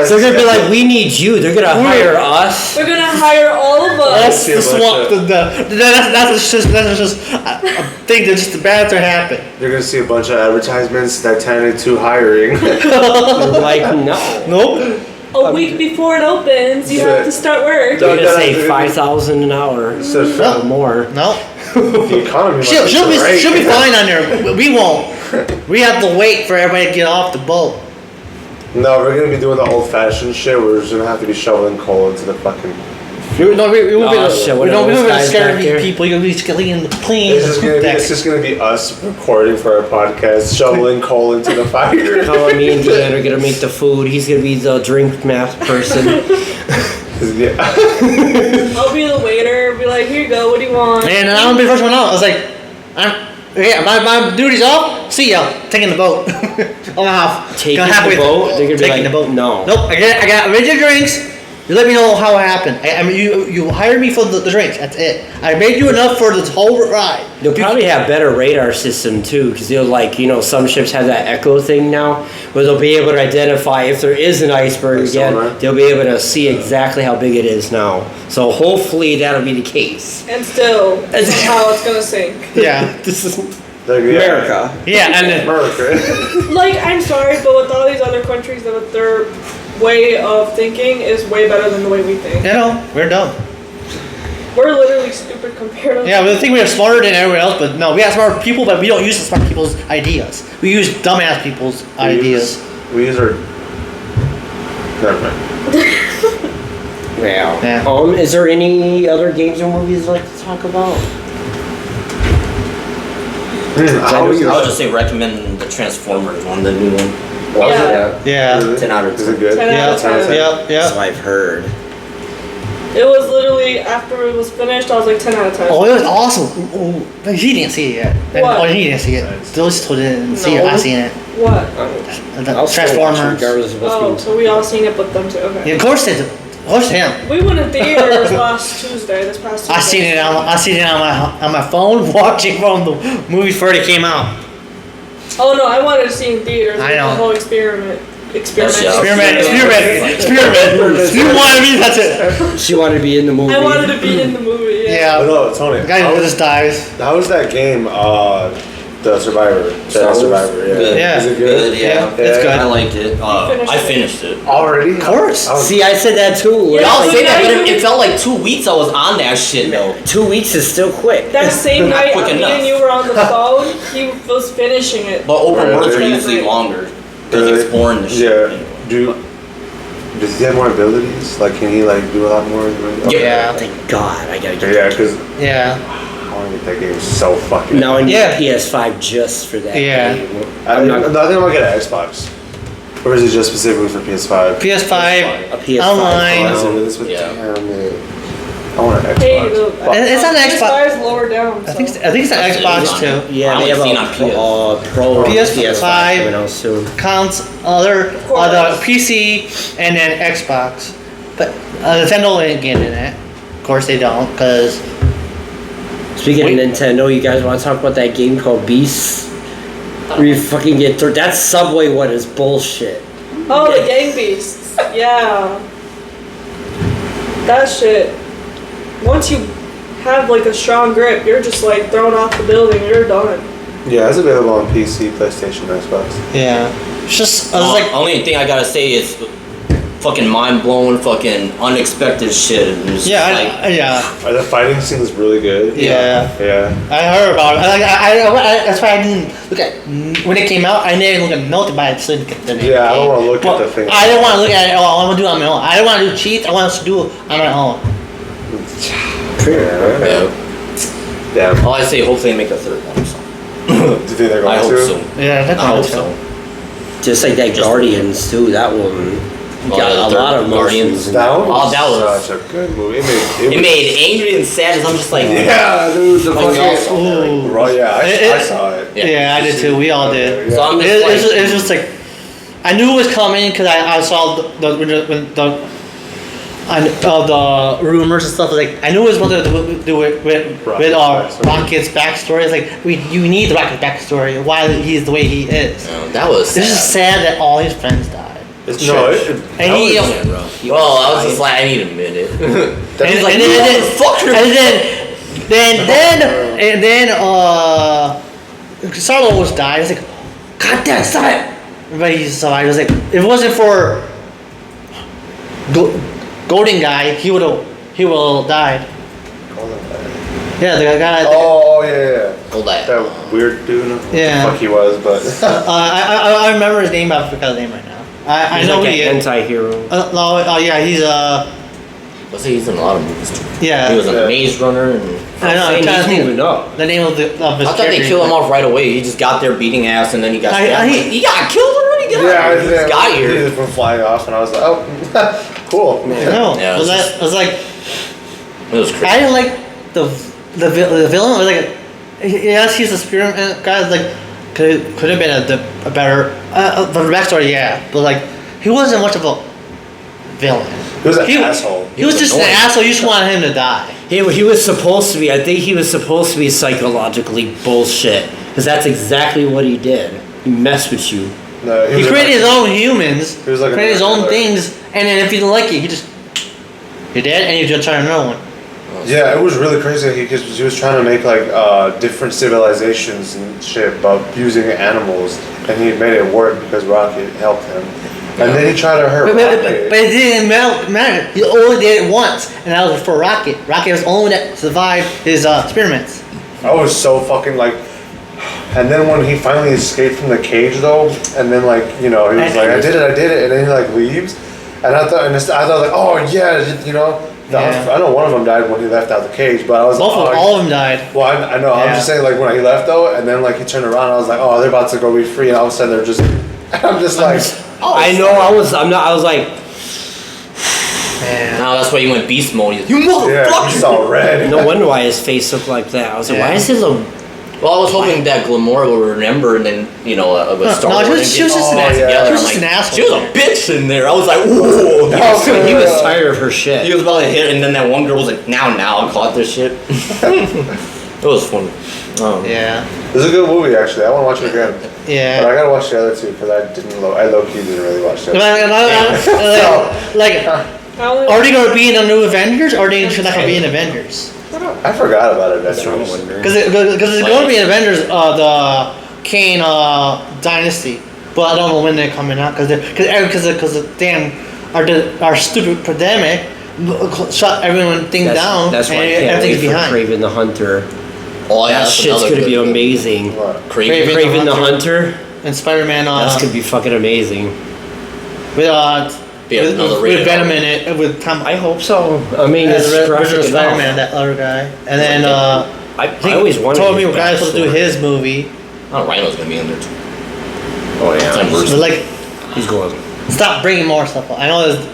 So they're gonna be like, we need you. They're gonna hire us. They're going to hire all of us. See a bunch of- That's just a thing that just bad to happen. You're gonna see a bunch of advertisements. Titanic 2 hiring. They're like, no. Nope. A week before it opens, you have to start work. They're gonna say 5,000 an hour or more. No. The economy. might She'll be great. fine on there. We won't. We have to wait for everybody to get off the boat. No, we're gonna be doing the old-fashioned shit. We're just gonna have to be shoveling coal into the fucking. We won't be Oh, shit, what are those guys scared back of there? people. You're gonna be cleaning the plane. It's just gonna be us recording for our podcast, shoveling coal into the fire. Colin, me and Dan are gonna make the food. He's gonna be the drink math person. Yeah. I'll be the waiter, be like, here you go, what do you want? And I'm gonna be the first one out. I was like, my duty's off. See ya. Taking the boat. I'm off. Taking Gonna the halfway- boat? They're gonna be taking like, the boat. no. Nope. I got original drinks. You let me know how it happened. I mean, you hired me for the drinks. That's it. I made you enough for this whole ride. They'll probably have better radar system too, because they'll some ships have that echo thing now, where they'll be able to identify if there is an iceberg Like again. sonar? They'll be able to see exactly how big it is now. So hopefully that'll be the case. And still, somehow it's gonna sink. Yeah. This is America. Yeah, and then America. Like, I'm sorry, but with all these other countries, their way of thinking is way better than the way we think. we're dumb. We're literally stupid compared to Yeah, we think we're smarter than everyone else, but no, we have smart people, but we don't use the smart people's ideas. We use dumbass people's ideas. We use our. Never mind. Yeah. Is there any other games or movies you'd like to talk about? I'll just say recommend the Transformers one, the new one. Yeah. 10 out of 10. Is it good? 10 out of 10. Yeah. So I've heard. It was literally, after it was finished, I was like 10 out of 10. Oh, it was awesome. Ooh, but he didn't see it yet. What? Oh, he didn't see it. Those two didn't see it. No. I seen it. What? The I'll still watch it Transformers. regardless of what's Oh, being so we all seen it but them too, okay. Yeah, of course they do. Of course him. We went in theaters last Tuesday, this past Tuesday. I seen it on my phone watching from the movie before it came out. Oh no, I wanted to see it in theaters. I with know. The whole experiment. Experiment. You wanted me, that's it. She wanted to be in the movie. I wanted to be in the movie, yeah. Oh, no, Tony. The guy how who was, just dies. how was that game? The Survivor. Star Wars? Survivor. Yeah. Good. Yeah. Is it Good, good? yeah. It's good. I liked it. finished I it? finished it. Already? Of course. See, I said that too. Yeah. Y'all say that, but Yeah. it felt like 2 weeks I was on that shit though. 2 weeks is still quick. That same night, quick me enough. and you were on the phone, he was finishing it. But open Right. worlds are usually longer. Because exploring the shit. Yeah. Does he have more abilities? Like, can he do a lot more? Okay. Yeah, thank God. I gotta get Yeah, because Yeah. I want to get that game so fucking. Now I need Yeah. a PS5 just for that Yeah. game. I I'm think not I'm gonna get an Xbox. Or is it just specifically for PS5? PS5 a PS5. online. Oh, so this would- Yeah. damn it. I want an Hey, Xbox. the It's on Xbox. PS5 is lower down. I think it's an Xbox too. Yeah, I they have only seen a on Pro PS5 coming out soon. Counts the PC and then Xbox, but Nintendo ain't getting in it. Of course they don't, because Speaking Wait. of Nintendo, you guys want to talk about that game called Beasts? Where you fucking get through. That Subway one is bullshit. Oh, the Gang Beasts. Yeah. That shit. Once you have a strong grip, you're just thrown off the building. You're done. Yeah, it's available on PC, PlayStation, Xbox. yeah, it's just I was like, Only thing I gotta say is fucking mind blowing, fucking unexpected shit. And it's Yeah, like, Are the fighting scenes really good? Yeah. I heard about it. That's why I didn't look at when it came out. I didn't look at nothing, but I just didn't get the name. Yeah, I don't want to look But at the thing. I didn't want to look at it. Oh, I want to do it on my own. I didn't want to do cheats. I want to do it on my own. Okay. yeah. Damn. All I say, hopefully they make a third one. So. Do you think they're going I hope to? so. Yeah, that's I hope so. so. Just like that Guardians too. That one got a lot of Guardians. emotions. That one Oh, was that was- such a good movie. It made angry and sad. I'm just like, Yeah, dude. The Like, fucking. Ooh. Right, yeah, I It- saw it. Yeah, I did too. We all did. Yeah. So I'm just It's just like I knew it was coming because I saw the rumors and stuff. Like I knew it was supposed to do it with Rocket's backstory. It's like you need the Rocket's backstory. Why he's the way he is. that was sad. It's just sad that all his friends died. No, it, And he, Yeah, bro. Well, I was just like, I need a minute. that and, was like, and then, motherfucker. and then Star Wars died. It's like, God damn, stop it! But he survived. It was like, if it wasn't for Golden Guy, he would have died. Yeah, the guy. Oh, yeah. Hold that. That weird dude. Yeah. What the fuck he was, but. I remember his name, but I forgot his name right now. I He's know like who he an is. anti-hero. Yeah, he's Let's say he's in a lot of movies too. yeah. He was in Yeah. Maze Runner, and I know. I'm He's trying to moving think up. the name of his I thought they character. killed him off right away. He just got there beating ass, and then he got I- stabbed. I- Like, he got killed already. Get Yeah, out of here. He just got He here. was from flying off, and I was like, oh, cool. I know. Yeah, I was it's like, It was crazy. I didn't like the villain. I was like, yes, he's a spirit guy. Like, could have been a better for the backstory, yeah. But like, he wasn't much of a villain. He was an asshole. He was just an annoying. asshole. You just wanted him to die. He was supposed to be. I think he was supposed to be psychologically bullshit. Because that's exactly what he did. He messed with you. No, He was created his like- own humans. He was like a created his own killer. things, and then if you didn't like it, you're dead, and you just try another one. Yeah, it was really crazy because he was trying to make like different civilizations and shit, but using animals, and he made it work because Rocket helped him. And then he tried to hurt But Rocket. it didn't matter. He only did it once, and that was for Rocket. Rocket was the only one that survived his experiments. I was so fucking like. And then when he finally escaped from the cage, though, and then like he was like, I did it, and then he like leaves, and I thought like, oh yeah, I know one of them died when he left out the cage, but I was Both of all of them died. Well, I know. I'm Yeah. just saying, like when he left though, and then like he turned around, I was like, oh, they're about to go be free, and all of a sudden they're just. I'm just like. I know. I was like, Man. Now that's why you went beast mode. You Yeah, motherfucker. he's all red. no wonder why his face looked like that. I was like, Yeah. why is his a Well, I was hoping that Glamora would remember, and then with Star No, Wars. she was just an Oh, asshole. yeah. She was I'm just an like, asshole. She was a bitch in there. I was like, whoa. he was tired of her shit. He was about to hit, and then that one girl was like, now, I caught this shit. It was fun. Yeah. It's a good movie actually. I want to watch it again. But I Yeah. gotta watch the other two because I low key didn't really watch that. Like, I only are they gonna be in the new Avengers, or are they just not gonna be in Avengers? I forgot about it. That's what I'm Avengers. wondering. Because it's going to be in Avengers, the Kane Dynasty, but I don't know when they're coming out because damn our stupid pandemic shut everyone down That's why I and can't wait everything's for behind. Craven the Hunter. Oh, yeah, That that's shit's another gonna be good- amazing. What? Craven. Craven the Hunter. And Spider-Man That's gonna be fucking amazing. with Be another with rated Venom R. in it with Tom. I hope so. I mean, it's original graphic Spider-Man, enough. that other guy, and then I always wanted. told me his a guy's supposed to do backstory. his movie, Oh, Rhino's gonna be in there too. Oh yeah, Time but like he's going. stop bringing more stuff up. I know there's.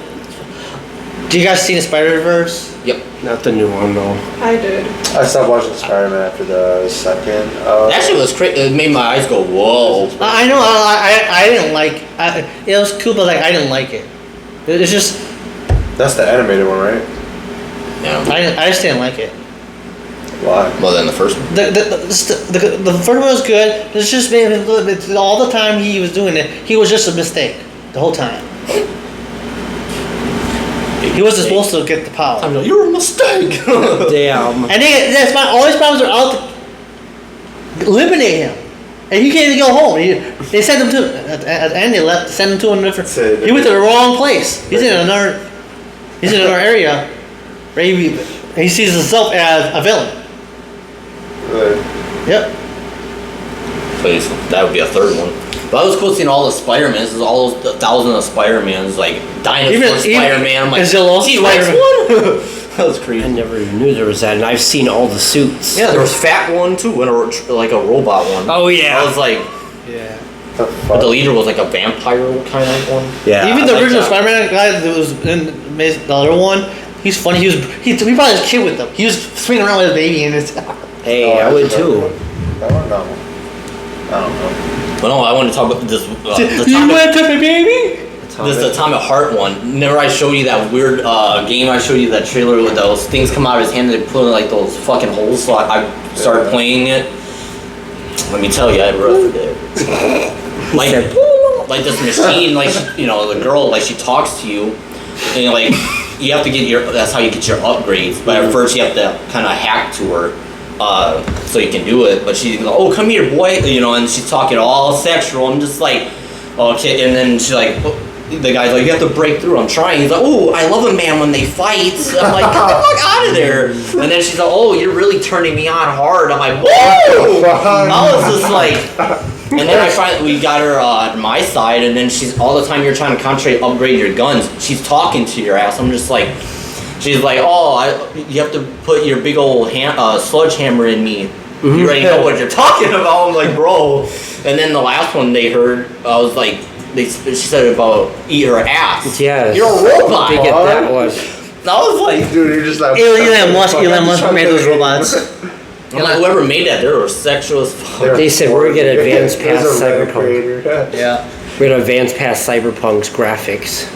Do you guys see the Spider-Verse? Yep. Not the new one though. I did. I stopped watching Spider-Man after the second. It actually was crazy. It made my eyes go, whoa. I know. I didn't like. It was cool, but like I didn't like it. It's just That's the animated one, right? Yeah. I just didn't like it. Why? Well, then the first one. The first one was good. It's just all the time he was doing it. He was just a mistake the whole time. He wasn't supposed to get the power. I'm like, you're a mistake. Damn. And then that's fine. All his problems are out to eliminate him. and he can't even go home. They sent him to at the end. They sent him to a different. He went to the wrong place. He's in another area. Where he sees himself as a villain. Yep. Please, that would be a third one. But it was cool seeing all the Spider-Mans, all those thousands of Spider-Mans, like Dinosaur Spider-Man. I'm like, T-Rex one? That was crazy. I never even knew there was that, and I've seen all the suits. Yeah, there was fat one too, and like a robot one. Oh yeah. I was like, Yeah. but the leader was like a vampire kind of one. Yeah. Even the original Spider-Man guy that was in the other one, he's funny. He brought his kid with him. He was swinging around with his baby in his. Hey, I would too. I don't know. But no, I want to talk about this. You went to the baby? This Atomic Heart one. Remember I showed you that weird game? I showed you that trailer with those things come out of his hand and they put in like those fucking holes. So I started playing it. Let me tell you, I roughed it. like this machine, like the girl, like she talks to you, and like you have to get that's how you get your upgrades. But at first you have to kind of hack to her. So you can do it, but she's like, oh, come here, boy, and she's talking all sexual. I'm just like, okay, and then she's like, the guy's like, you have to break through. I'm trying. He's like, oh, I love a man when they fight. I'm like, get the fuck out of there. And then she's like, oh, you're really turning me on hard. I'm like, whoa! I was just like, and then we got her on my side, and then she's all the time you're trying to concentrate, upgrade your guns. She's talking to your ass. I'm just like. She's like, oh, you have to put your big old sledgehammer in me. You already know what you're talking about. I'm like, bro. And then the last one they heard, I was like, she said about eat her ass. Yeah. You're a robot. Big that was. I was like, dude, you're just like. Elon Musk made those robots. I'm like, whoever made that, they were sexual as fuck. They said we're gonna advance past cyberpunk. Yeah. We're gonna advance past cyberpunk's graphics.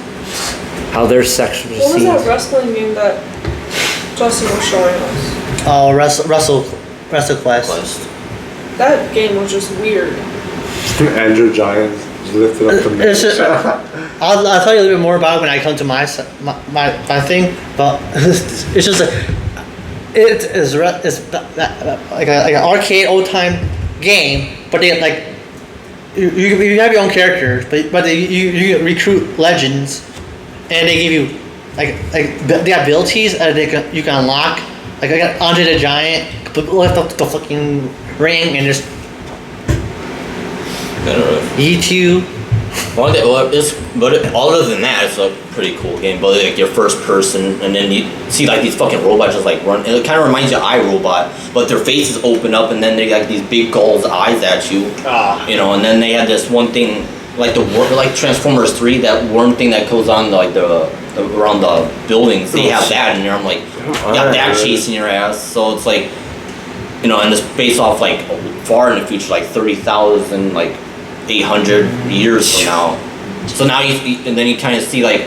How they're sexual What was scenes. that wrestling game that Justin was showing us? Oh, Wrestle Quest. That game was just weird. Andrew Giant lifted up the It's just, I'll tell you a little bit more about it when I come to my thing, but it's just it's like an arcade old time game, but they like you have your own characters, but you recruit legends, and they give you like they have abilities that you can unlock. Like I got Andre the Giant, lift up the fucking ring and just eat you. But other than that, it's a pretty cool game. But like your first person, and then you see like these fucking robots just like run. It kind of reminds you of iRobot, but their faces open up, and then they got these big gulls eyes at you. And then they had this one thing like like Transformers 3, that worm thing that goes on like around the buildings. They have that in there. I'm like, you got that chasing your ass. So it's like, and it's based off like far in the future, like 30,000 like 800 years from now. So now and then you kind of see like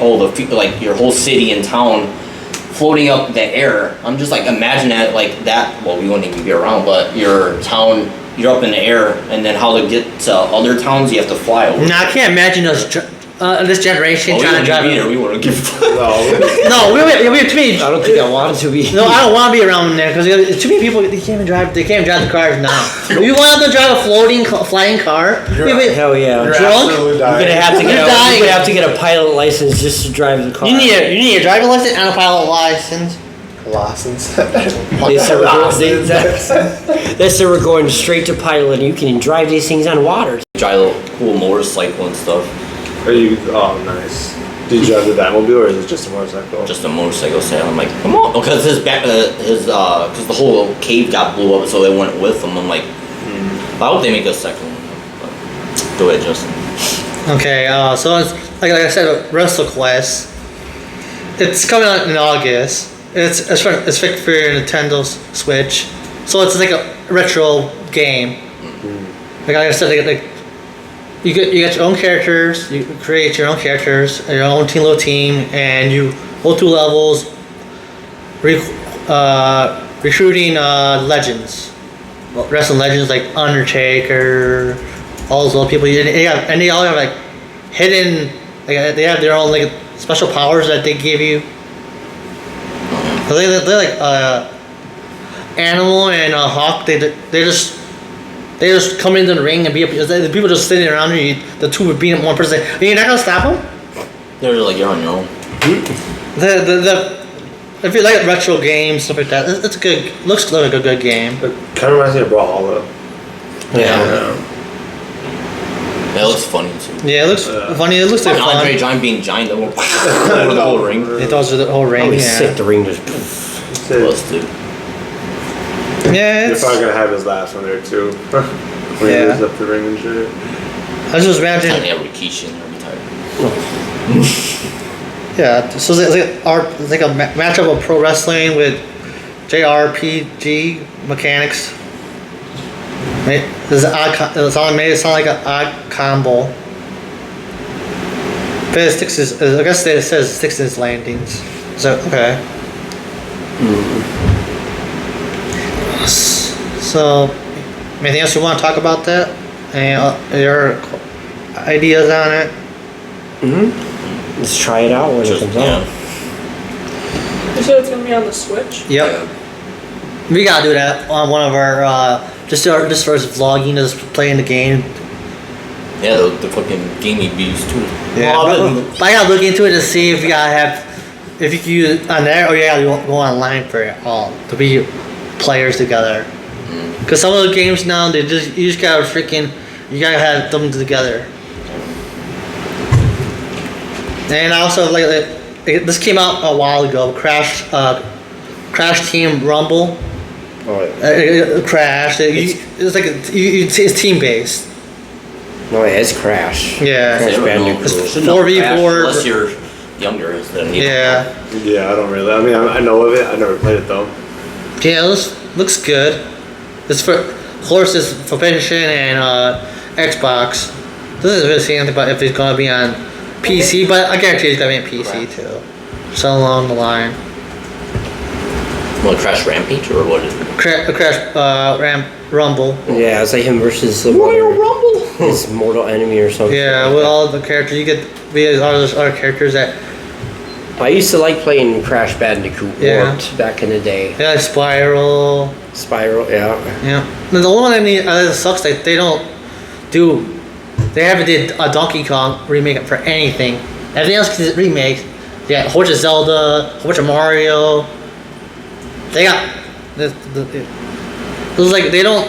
like your whole city and town floating up the air. I'm just like, imagine that like that. Well, we won't even be around, but your town, you're up in the air, and then how to get to other towns, you have to fly over. Now I can't imagine us this generation trying to drive. We want to give. No, we have too many. I don't think I wanted to be. No, I don't want to be around there because too many people. They can't even drive. They can't drive the cars now. You want them to drive a flying car? Hell yeah. Drunk? You're gonna have to get a pilot license just to drive the car. You need a driving license and a pilot license. License. They said we're going straight to pilot, and you can drive these things on water. Drive a little cool motorcycle and stuff. Oh, nice. Did you drive the Batmobile, or is it just a motorcycle? Just a motorcycle sale. I'm like, come on, because because the whole cave got blew up, so they went with them. I'm like, I hope they make a second one. But go ahead, Justin. Okay, so it's, like I said, Wrestle Quest. It's coming out in August. It's fit for your Nintendo Switch, so it's like a retro game. Like I said, you get your own characters. You create your own characters, your own little team, and you go through levels, recruiting legends, wrestling legends like Undertaker, all those little people. And they all have like hidden, like they have their own like special powers that they give you. So they're like animal and Hawk. They just They just come into the ring and beat up. The people just sitting around you. The two would beat up one person. You're not gonna stop them. They're like you're on your own. If you like retro games stuff like that, it's a good. Looks like a good game. It kind of reminds me of Brawlhalla. Yeah. That looks funny too. Yeah, it looks funny. It looks like fun. Andre Giant being giant over the whole ring. It does the whole ring. Probably Yeah. sick. The ring just. Close to. Yeah, You're it's, probably gonna have his last one there too. When he moves up the ring and shit. I was just And they imagining. have Rikishi and retired. Yeah, so it's like a matchup of pro wrestling with JRPG mechanics. Right? It's made it sound like an odd combo. But it sticks his, I guess it says sticks his landings. So okay. So, anything else you want to talk about that? Any your ideas on it? Let's try it out when it Just, comes yeah. out. You said it's gonna be on the Switch? Yep. We gotta do that on one of our just for us vlogging, just playing the game. Yeah, the fucking gamey bees too. Yeah, but I gotta look into it to see if you gotta have, if you can use it on there, or you gotta go online for it all to be players together. Cause some of the games now you just gotta you gotta have them together. And also this came out a while ago. Crash Team Rumble. Oh, yeah. Crash. It's like it's team based. No, yeah, it's Crash. Yeah. Crash I don't know. Bandicoot. Shouldn't know 4v4. Crash Unless you're younger than you. Yeah. Yeah, I don't really. I mean, I know of it. I never played it though. Yeah, it looks good. It's of course, it's for PlayStation and Xbox. Doesn't really say anything about if it's gonna be on PC, but I guarantee it's gonna be on PC too. So along the line. What, Crash Rampage or what is it? Rumble. Yeah, it's like him versus some his mortal enemy or something. Yeah, with all the characters you get, all those other characters that. I used to like playing Crash Bandicoot Yeah. Warped back in the day. Yeah, like Spiral. Spiral, yeah. Yeah. The only one that sucks that they haven't did a Donkey Kong remake for anything. Everything else is remakes. They got a whole bunch of Zelda, a whole bunch of Mario. They got it was like they don't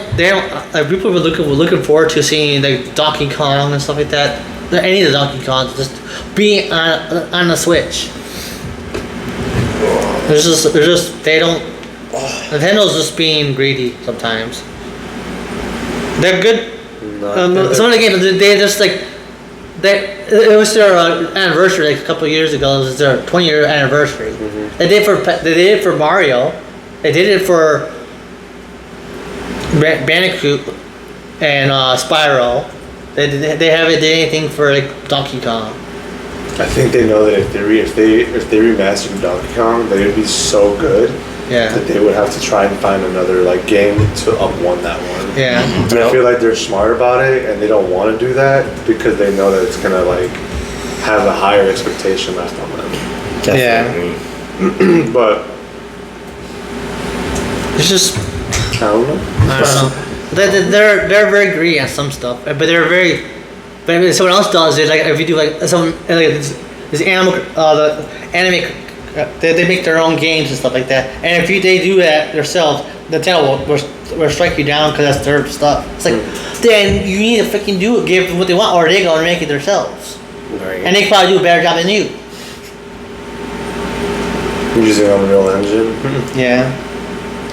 like people were looking forward to seeing like Donkey Kong and stuff like that. Any of the Donkey Kongs just being on the Switch. There's just they don't. Nintendo's just being greedy sometimes. They're good. Some of the games they just like it was their anniversary like a couple of years ago. It was their 20-year anniversary. Mm-hmm. They did it for Mario. They did it for Bandicoot and Spyro. They haven't did anything for like Donkey Kong. I think they know that if they remastered Donkey Kong, they would be so good Yeah. that they would have to try and find another like game to up one that one. Yeah. And I feel like they're smart about it, and they don't want to do that because they know that it's gonna like have a higher expectation left on them. Definitely. But It's just I don't know. I don't know. They're very greedy on some stuff, but they're very. But if someone else does it, like if you do like some like this the anime, they make their own games and stuff like that. And if they do that themselves, Nintendo will strike you down because that's their stuff. It's like then you need to freaking give them what they want, or they're gonna make it themselves, Right. and they can probably do a better job than you. Using Unreal Engine. Yeah.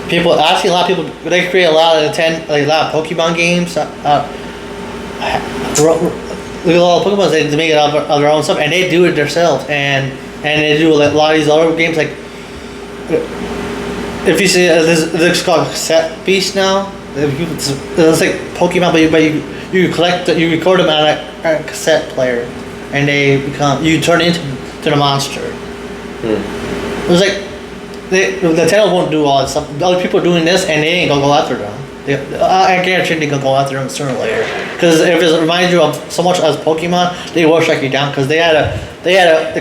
I've seen a lot of people. They create a lot of a lot of Pokemon games. Look at all the Pokemon. They make it of their own stuff, and they do it themselves. And they do a lot of these other games. Like if you see, it's called Cassette Beast now. It's like Pokemon, but you collect, you record them on a cassette player, and you turn into the monster. It was like. Nintendo won't do all that stuff. Other people are doing this, and they ain't gonna go after them. I guarantee they're gonna go after them sooner or later. Because if it reminds you of so much as Pokemon, they will strike you down. Because they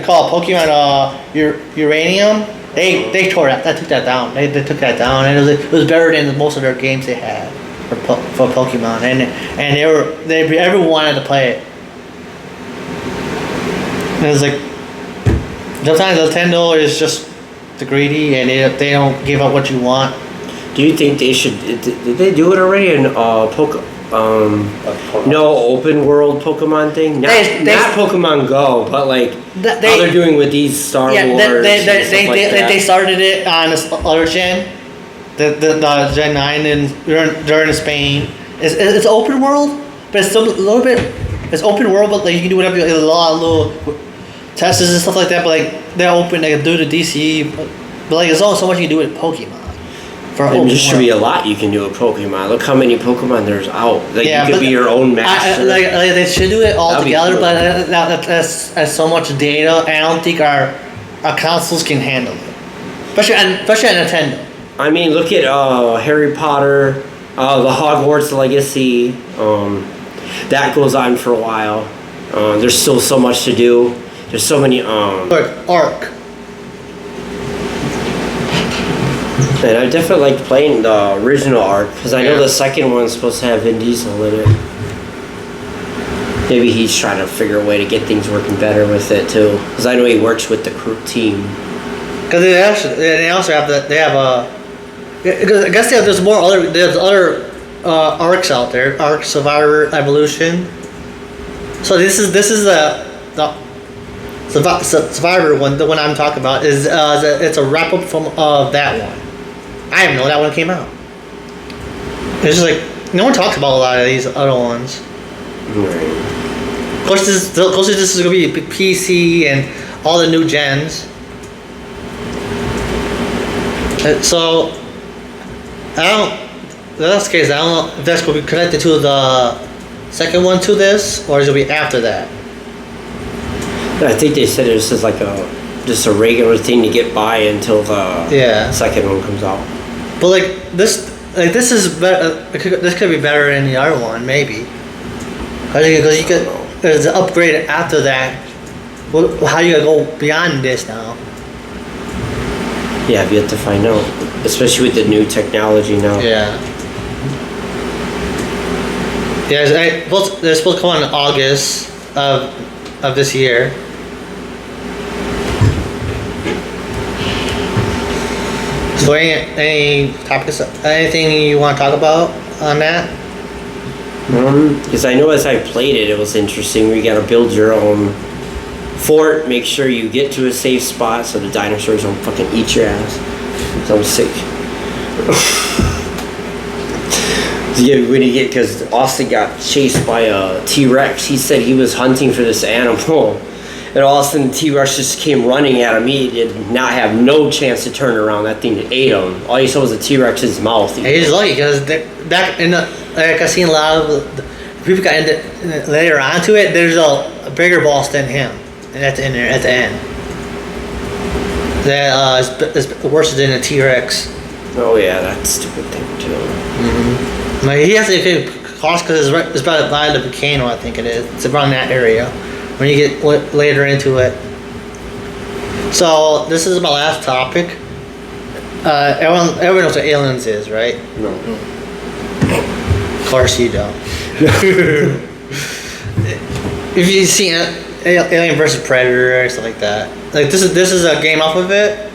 call it Pokemon Uranium. They tore that. They took that down. They took that down, and it was better than most of their games they had. for Pokemon, and everyone wanted to play it. And it's like sometimes Nintendo is just the greedy, and they don't give up what you want. Do you think they should? Did they do it already in no open world Pokemon thing? Not Pokemon Go, but like how they're doing with these Star Wars. They started it on this other gen, the Gen 9, and during Spain. It's open world, but it's still a little bit. It's open world, but like you can do whatever. A lot of little tests and stuff like that. But like they're open, they can do the DC. But like there's only so much you can do with Pokemon. There should be a lot you can do with Pokemon. Look how many Pokemon there's out. Like you could be your own master. They should do it all together, cool. But that's so much data. I don't think our consoles can handle it, especially on Nintendo. I mean, look at Harry Potter, the Hogwarts Legacy. That goes on for a while. There's still so much to do. There's so many. Arc. And I definitely like playing the original Arc because I know the second one's supposed to have Vin Diesel in it. Maybe he's trying to figure a way to get things working better with it too. Because I know he works with the crew team. Because they also have I guess there's other arcs out there. Arc, Survivor, Evolution. So this is the Survivor one. The one I'm talking about is it's a wrap up from that one. I didn't know that one came out. It's just like no one talks about a lot of these other ones. Right. Of course, this is gonna be PC and all the new gens. So I don't. In that case, I don't know if that's gonna be connected to the second one to this, or is it gonna be after that? I think they said it was just like just a regular thing to get by until the second one comes out. But this is better. This could be better than the other one, maybe. Because you could there's an upgrade after that. Well, how you gonna go beyond this now? Yeah, I've yet to find out, especially with the new technology now. Yeah. Yeah, they're supposed to come out in August of this year. So any topics, anything you want to talk about on that? Because I know as I played it, it was interesting. You got to build your own fort, make sure you get to a safe spot so the dinosaurs don't fucking eat your ass. So I'm sick. Because Austin got chased by a T-Rex. He said he was hunting for this animal. And all of a sudden, the T-Rex just came running at him. He did not have no chance to turn around. That thing ate him. All you saw was the T-Rex's mouth. He's lucky because back in I've seen a lot of people got into later onto it. There's a bigger boss than him, and that's in there at the end. That is worse than a T-Rex. Oh yeah, that stupid thing too. Mm-hmm. Like he has to get cost because it's about by the volcano. I think it is. It's around that area. When you get later into it. So this is my last topic. Everyone knows what aliens is, right? No. Of course you don't. If you've seen Alien vs Predator or something like that, like this is a game off of it.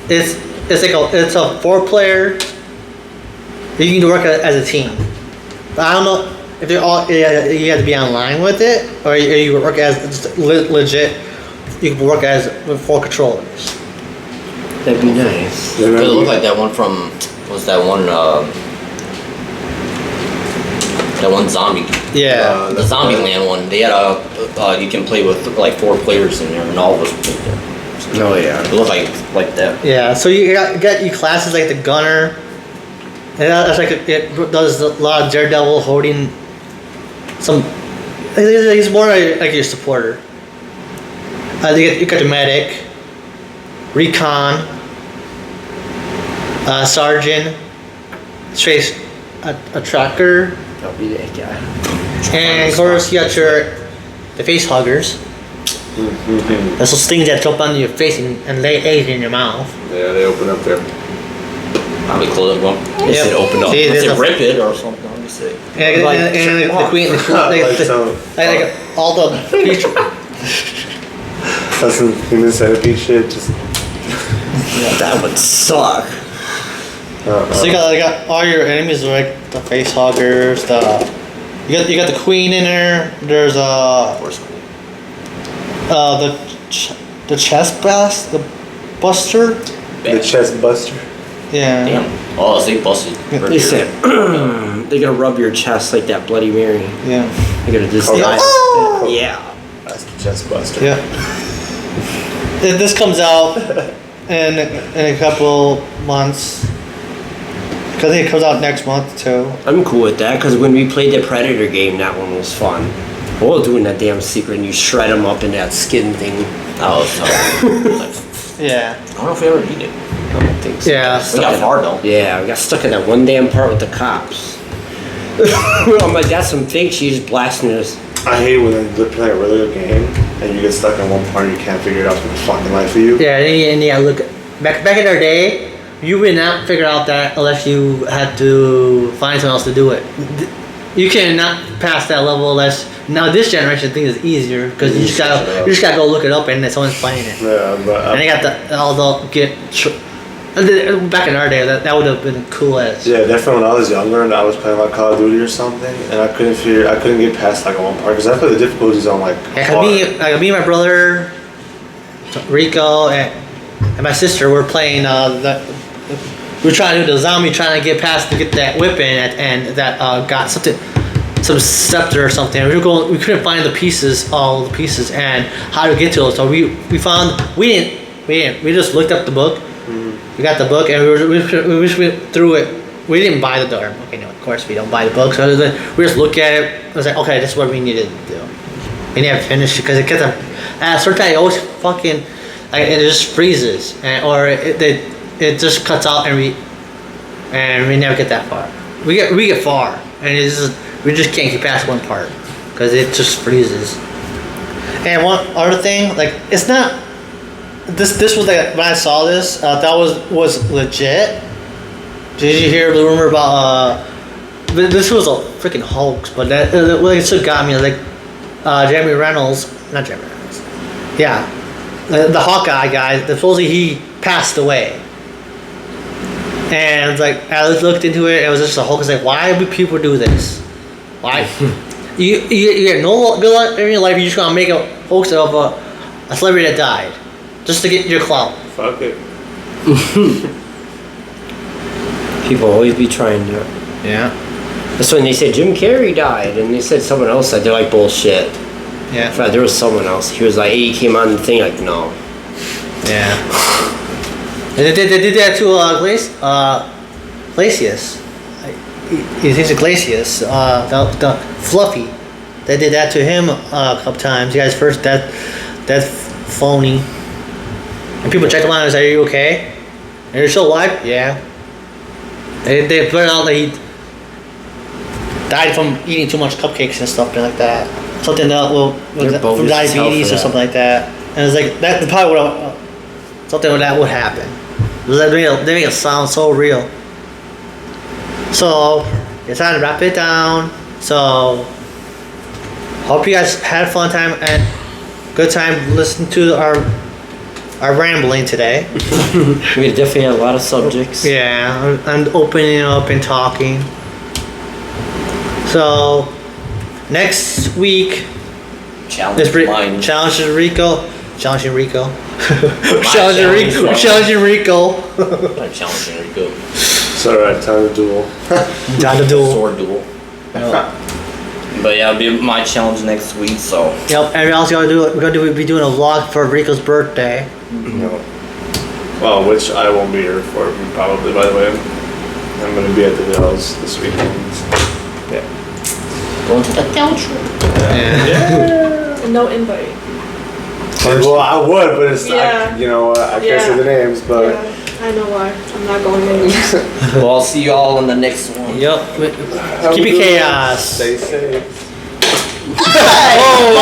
It's a 4-player. You can work as a team. But I don't know. If they're all, you have to be online with it, or you work as just legit. You can work as with 4 controllers. That'd be nice. It looked like that one from that one zombie. Yeah. The Zombieland one. They had you can play with like 4 players in there, and all of us played there. Oh yeah. It looked like that. Yeah. So you got your classes like the gunner. And that's like it does a lot of Daredevil holding. He's more like your supporter. You got the medic, recon, sergeant, trace, a tracker. That'll be that guy. And of course you got the face huggers. Mm-hmm. That's those things that jump onto your face and lay eggs in your mouth. Yeah, they open up there. Probably close it. Well, you Yep. should open up. See, Let's there's say a- rip it or something. Let me see. And, Like, and the queen, like all the feature. That's some human centipede shit. Just That would suck. So you got all your enemies like the face huggers, you got the queen in there. There's the chest blast, the buster. the chest buster. Yeah. Damn. Oh, they busted. They said they're gonna rub your chest like that Bloody Mary. Yeah. They're gonna just Oh, yeah. That's the chest buster. Yeah. This comes out in a couple months. Cause I think it comes out next month too. I'm cool with that because when we played the Predator game, that one was fun. We're doing that damn secret and you shred them up in that skin thing. Oh, so. Yeah. I don't know if we ever beat it. I don't think so. Yeah. We got far though. Yeah, we got stuck in that one damn part with the cops. I'm like, that's some fake. She just blasting us. I hate when they play a really good game and you get stuck in one part and you can't figure it out for the fucking life of you. Yeah, and yeah, look, back in our day, you would not figure out that unless you had to find someone else to do it. You cannot pass that level unless. Now this generation thing is easier because you just gotta go look it up and then someone's playing it. Yeah, but And they got back in our day that would have been cool as. yeah, definitely when I was younger and I was playing like Call of Duty or something and I couldn't get past like one part because I play the difficulties on like Yeah, hard. me and my brother, Rico, and my sister were playing we were trying to do the zombie, trying to get past to get that whip in, and that got some scepter or something. We couldn't find all the pieces, and how to get to it. So we just looked up the book. Mm-hmm. We got the book, and we just went through it. We didn't buy the darn. Okay, no, of course we don't buy the book. So we just look at it. I was like, okay, this is what we needed to do. We didn't have to finish it because it gets at a certain time it always fucking like it just freezes, or it just cuts out, and we never get that far. We get far, and we just can't get past one part because it just freezes. And one other thing, like it's not this was like when I saw this, that was legit. Did you hear the rumor about this was a freaking hoax, but that it still got me like not Jeremy Reynolds, yeah, the Hawkeye guy. Supposedly he passed away. And like I looked into it, it was just a whole. It's like, why would people do this? Why? you get no good luck in your life. You just gonna make a hoax of a celebrity that died, just to get your clout. Fuck it. People always be trying to. Yeah. That's when they said Jim Carrey died, and they said someone else died. They're like, bullshit. Yeah. In fact, there was someone else. He was like, hey, he came on the thing, like, no. Yeah. And they did that to Glacius. He thinks of Glacius, the Fluffy. They did that to him a couple times. You guys first that's phony. And people check him out and say, "Are you okay? Are you still alive?" Yeah. They put out that he died from eating too much cupcakes and stuff like that. Something that They're bogus from as hell diabetes for or that. something like that. And it's like that probably would something like that would happen. They make it sound so real. So it's time to wrap it down. So hope you guys had a fun time and good time listening to our rambling today. We definitely had a lot of subjects. Yeah, and opening up and talking. So next week, Challenge mine. Challenging Rico. Challenging Rico. challenge. Challenging Rico. I'm challenging Rico. It's alright, time to duel. Time to duel. Sword duel. But yeah, it'll be my challenge next week, so. Yep, and we also gotta do it. We're gonna be doing a vlog for Rico's birthday. No. Well, which I won't be here for probably, by the way. I'm gonna be at the Hills this weekend. Yeah. Going to the country. Yeah. And no invite. Well, I would, but it's Yeah. I can't say the names, but Yeah, I know why. I'm not going in. Well, I'll see you all in the next one. Yep. have Keep a it good one. chaos. Stay safe. Oh!